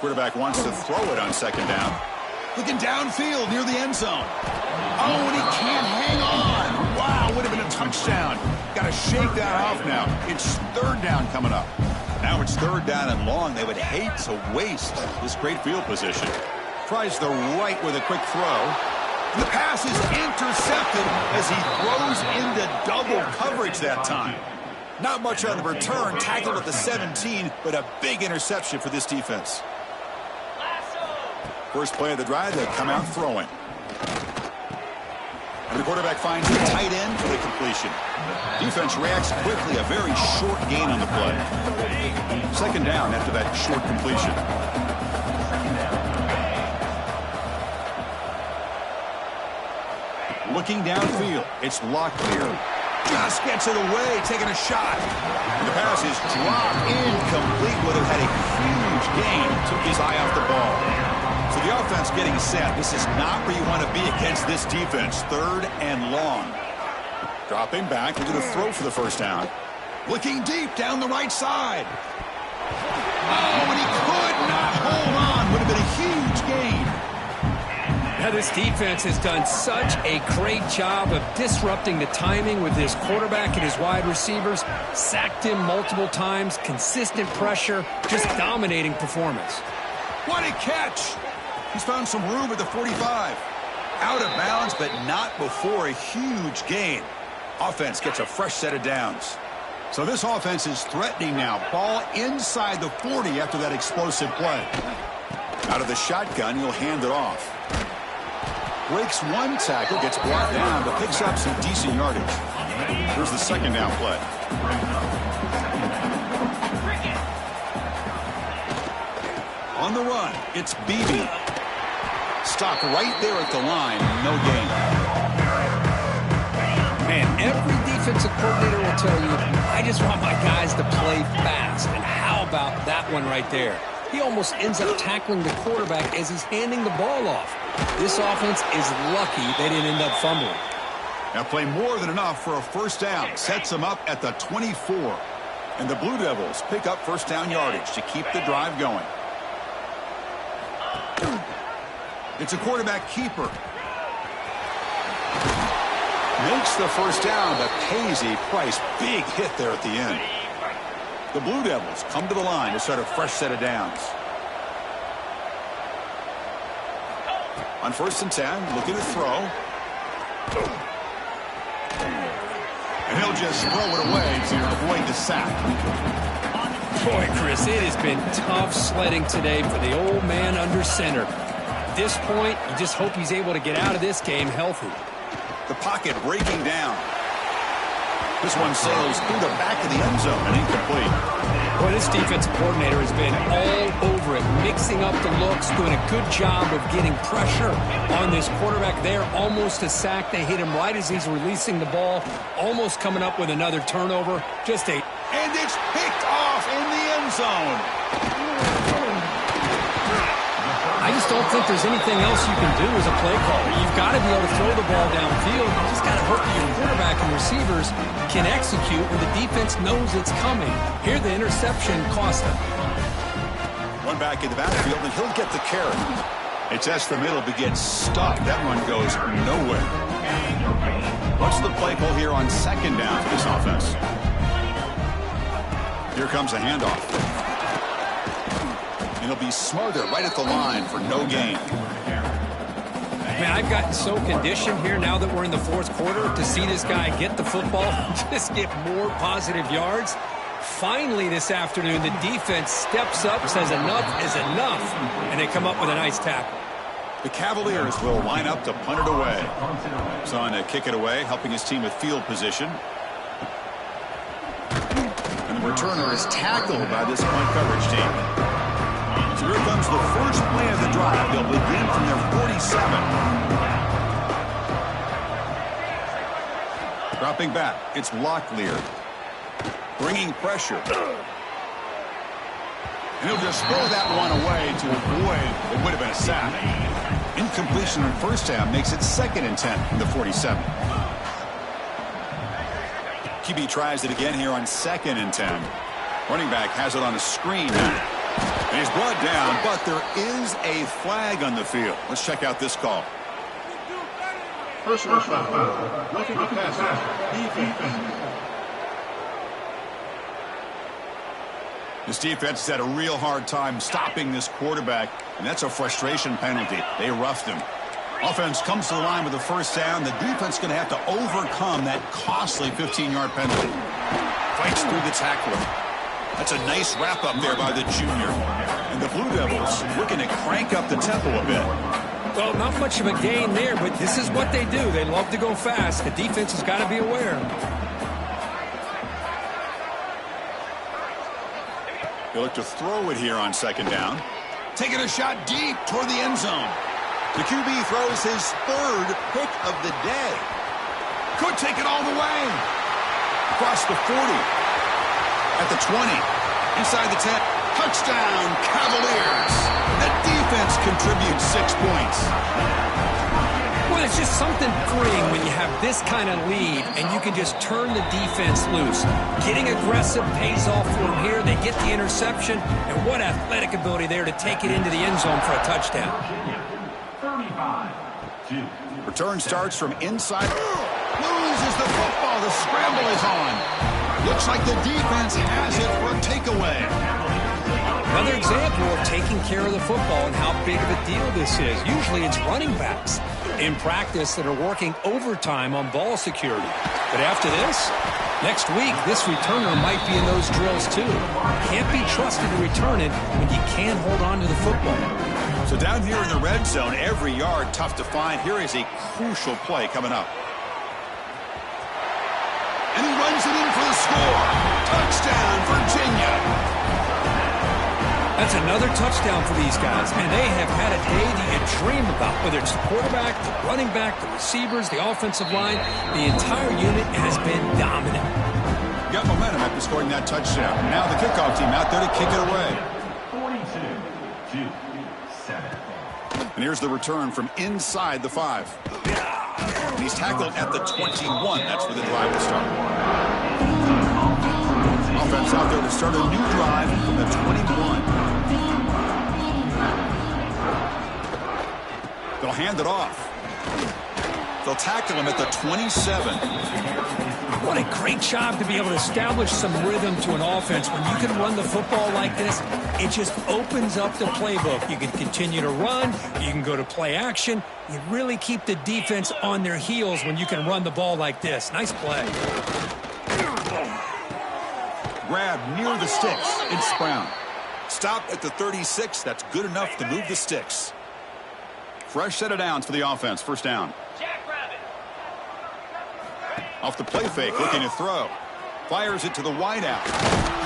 Quarterback wants to throw it on second down. Looking downfield near the end zone. Oh, and he can't hang on. Wow, would have been a touchdown. Got to shake that off now. It's third down coming up. Now it's third down and long. They would hate to waste this great field position. Tries the right with a quick throw. The pass is intercepted as he throws into double coverage that time. Not much on the return. Tackled at the 17, but a big interception for this defense. First play of the drive, they come out throwing. And the quarterback finds the tight end for the completion. Defense reacts quickly, a very short gain on the play. Second down after that short completion. Looking downfield, it's Locklear. Just gets it away, taking a shot. And the pass is dropped incomplete. Would have had a huge gain. Took his eye off the ball. So the offense getting set. This is not where you want to be against this defense. Third and long. Dropping back, looking to throw for the first down. Looking deep down the right side. Oh, and he could not hold on. Would have been a huge gain. Now this defense has done such a great job of disrupting the timing with his quarterback and his wide receivers. Sacked him multiple times. Consistent pressure. Just dominating performance. What a catch! He's found some room at the 45. Out of bounds, but not before a huge gain. Offense gets a fresh set of downs. So this offense is threatening now. Ball inside the 40 after that explosive play. Out of the shotgun, he'll hand it off. Breaks one tackle, gets brought down, but picks up some decent yardage. Here's the second down play. On the run, it's Beebe. Stopped right there at the line, no gain. Man, every defensive coordinator will tell you, I just want my guys to play fast. And how about that one right there? He almost ends up tackling the quarterback as he's handing the ball off. This offense is lucky they didn't end up fumbling. Now play more than enough for a first down. Sets them up at the 24. And the Blue Devils pick up first down yardage to keep the drive going. It's a quarterback keeper. Makes the first down, but pays a price. Big hit there at the end. The Blue Devils come to the line to start a fresh set of downs. On first and 10, looking to throw. And he'll just throw it away to avoid the sack. Boy, Chris, it has been tough sledding today for the old man under center. At this point, you just hope he's able to get out of this game healthy. The pocket breaking down. This one sails through the back of the end zone and incomplete. Boy, this defensive coordinator has been all over it, mixing up the looks, doing a good job of getting pressure on this quarterback there. Almost a sack. They hit him right as he's releasing the ball, almost coming up with another turnover. And it's picked off in the end zone. just don't think there's anything else you can do as a play caller. You've got to be able to throw the ball downfield. You just got to hope that your quarterback and receivers can execute when the defense knows it's coming. Here, the interception cost them. One back in the backfield, and he'll get the carry. It tests the middle, but gets stuck. That run goes nowhere. What's the play call here on second down for this offense? Here comes a handoff. And he'll be smothered right at the line for no gain. Man, I've gotten so conditioned here now that we're in the fourth quarter to see this guy get the football, just get more positive yards. Finally this afternoon, the defense steps up, says enough is enough, and they come up with a nice tackle. The Cavaliers will line up to punt it away. Son to kick it away, helping his team with field position. And the returner is tackled by this point coverage team. So here comes the first play of the drive. They'll begin from their 47. Dropping back, it's Locklear. Bringing pressure. And he'll just throw that one away to avoid what would have been a sack. Incompletion on first down makes it 2nd and 10 from the 47. QB tries it again here on 2nd and 10. Running back has it on a screen now. And he's brought down, but there is a flag on the field. Let's check out this call. Personal foul. Roughing the passer. Defense. This defense has had a real hard time stopping this quarterback, and that's a frustration penalty. They roughed him. Offense comes to the line with a first down. The defense is going to have to overcome that costly 15-yard penalty. Fights through the tackler. That's a nice wrap-up there by the junior. And the Blue Devils looking to crank up the tempo a bit. Well, not much of a gain there, but this is what they do. They love to go fast. The defense has got to be aware. They look to throw it here on second down. Taking a shot deep toward the end zone. The QB throws his 3rd pick of the day. Could take it all the way. Across the 40. At the 20. Inside the 10. Touchdown, Cavaliers. The defense contributes 6 points. Well, it's just something freeing when you have this kind of lead and you can just turn the defense loose. Getting aggressive pays off for them here. They get the interception, and what athletic ability there to take it into the end zone for a touchdown. 35-2. Return starts from inside. Loses the football. The scramble is on. Looks like the defense has it for a takeaway. Another example of taking care of the football and how big of a deal this is. Usually it's running backs in practice that are working overtime on ball security. But after this, next week, this returner might be in those drills too. Can't be trusted to return it when you can't hold on to the football. So down here in the red zone, every yard tough to find. Here is a crucial play coming up. And he runs it in for the score. Touchdown, Virginia. That's another touchdown for these guys, and they have had a day that you dream about, whether it's the quarterback, the running back, the receivers, the offensive line. The entire unit has been dominant. Got momentum after scoring that touchdown. Now the kickoff team out there to kick it away. 42-7. And here's the return from inside the 5. And he's tackled at the 21. That's where the drive will start. Offense out there to start a new drive from the 21. They'll hand it off. They'll tackle him at the 27. What a great job to be able to establish some rhythm to an offense. When you can run the football like this, it just opens up the playbook. You can continue to run. You can go to play action. You really keep the defense on their heels when you can run the ball like this. Nice play. Grab near the sticks. It's Brown. Stop at the 36. That's good enough to move the sticks. Fresh set of downs for the offense. First down. Off the play fake, looking to throw. Fires it to the wideout.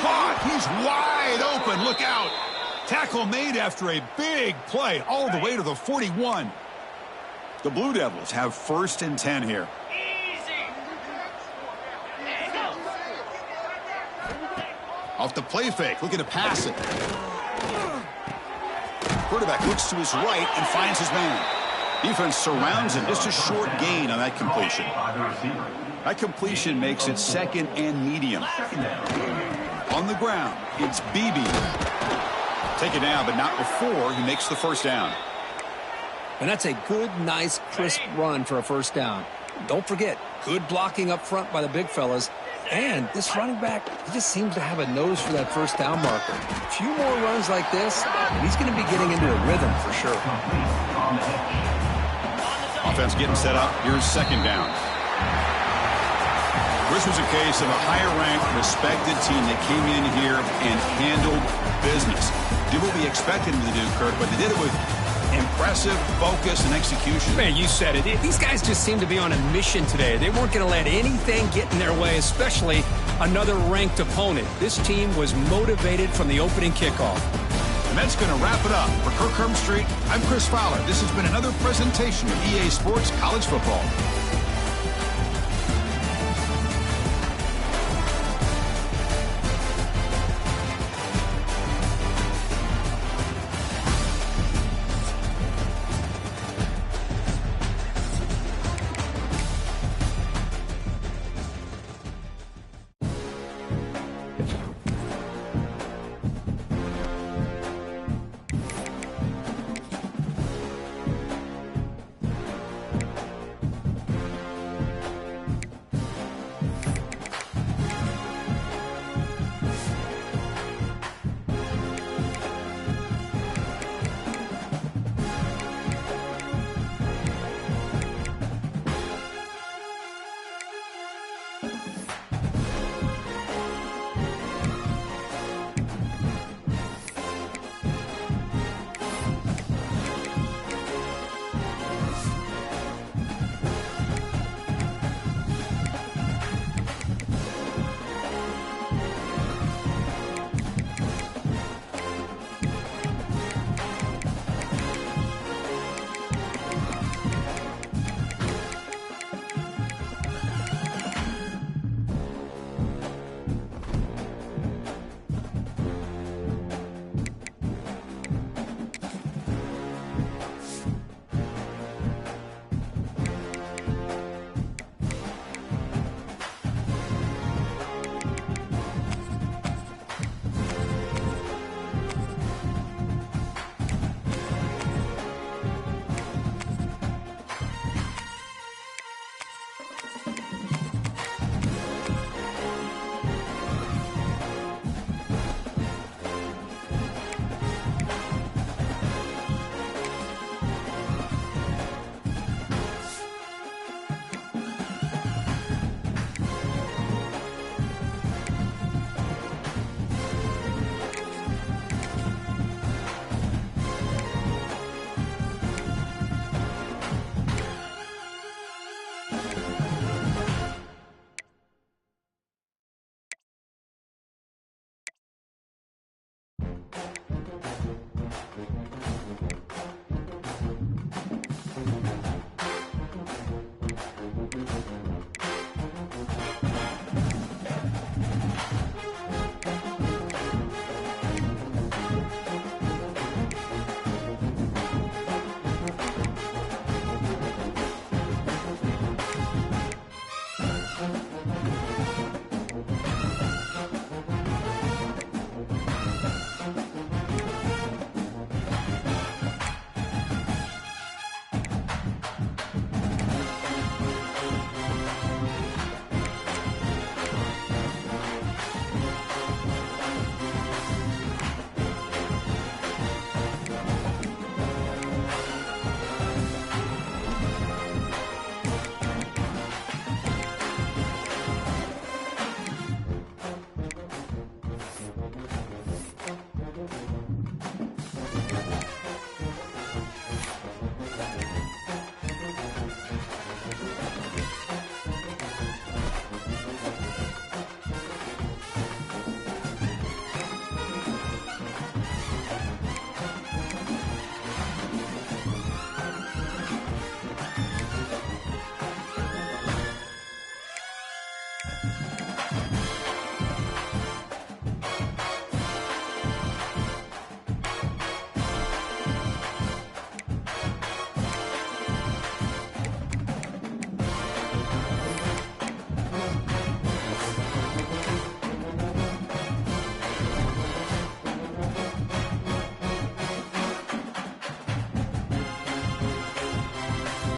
Caught! He's wide open. Look out. Tackle made after a big play all the way to the 41. The Blue Devils have 1st and 10 here. Off the play fake, looking to pass it. Quarterback looks to his right and finds his man. Defense surrounds him. Just a short gain on that completion. That completion makes it second and medium. On the ground, it's Beebe. Take it down, but not before he makes the first down. And that's a good, nice, crisp run for a first down. Don't forget, good blocking up front by the big fellas. And this running back, he just seems to have a nose for that first down marker. A few more runs like this, and he's going to be getting into a rhythm for sure. Offense getting set up. Here's second down. This was a case of a higher-ranked, respected team that came in here and handled business. Did what we expected them to do, Kirk, but they did it with impressive focus and execution. Man, you said it. These guys just seem to be on a mission today. They weren't going to let anything get in their way, especially another ranked opponent. This team was motivated from the opening kickoff. And that's going to wrap it up. For Kirk Herbstreit, I'm Chris Fowler. This has been another presentation of EA Sports College Football.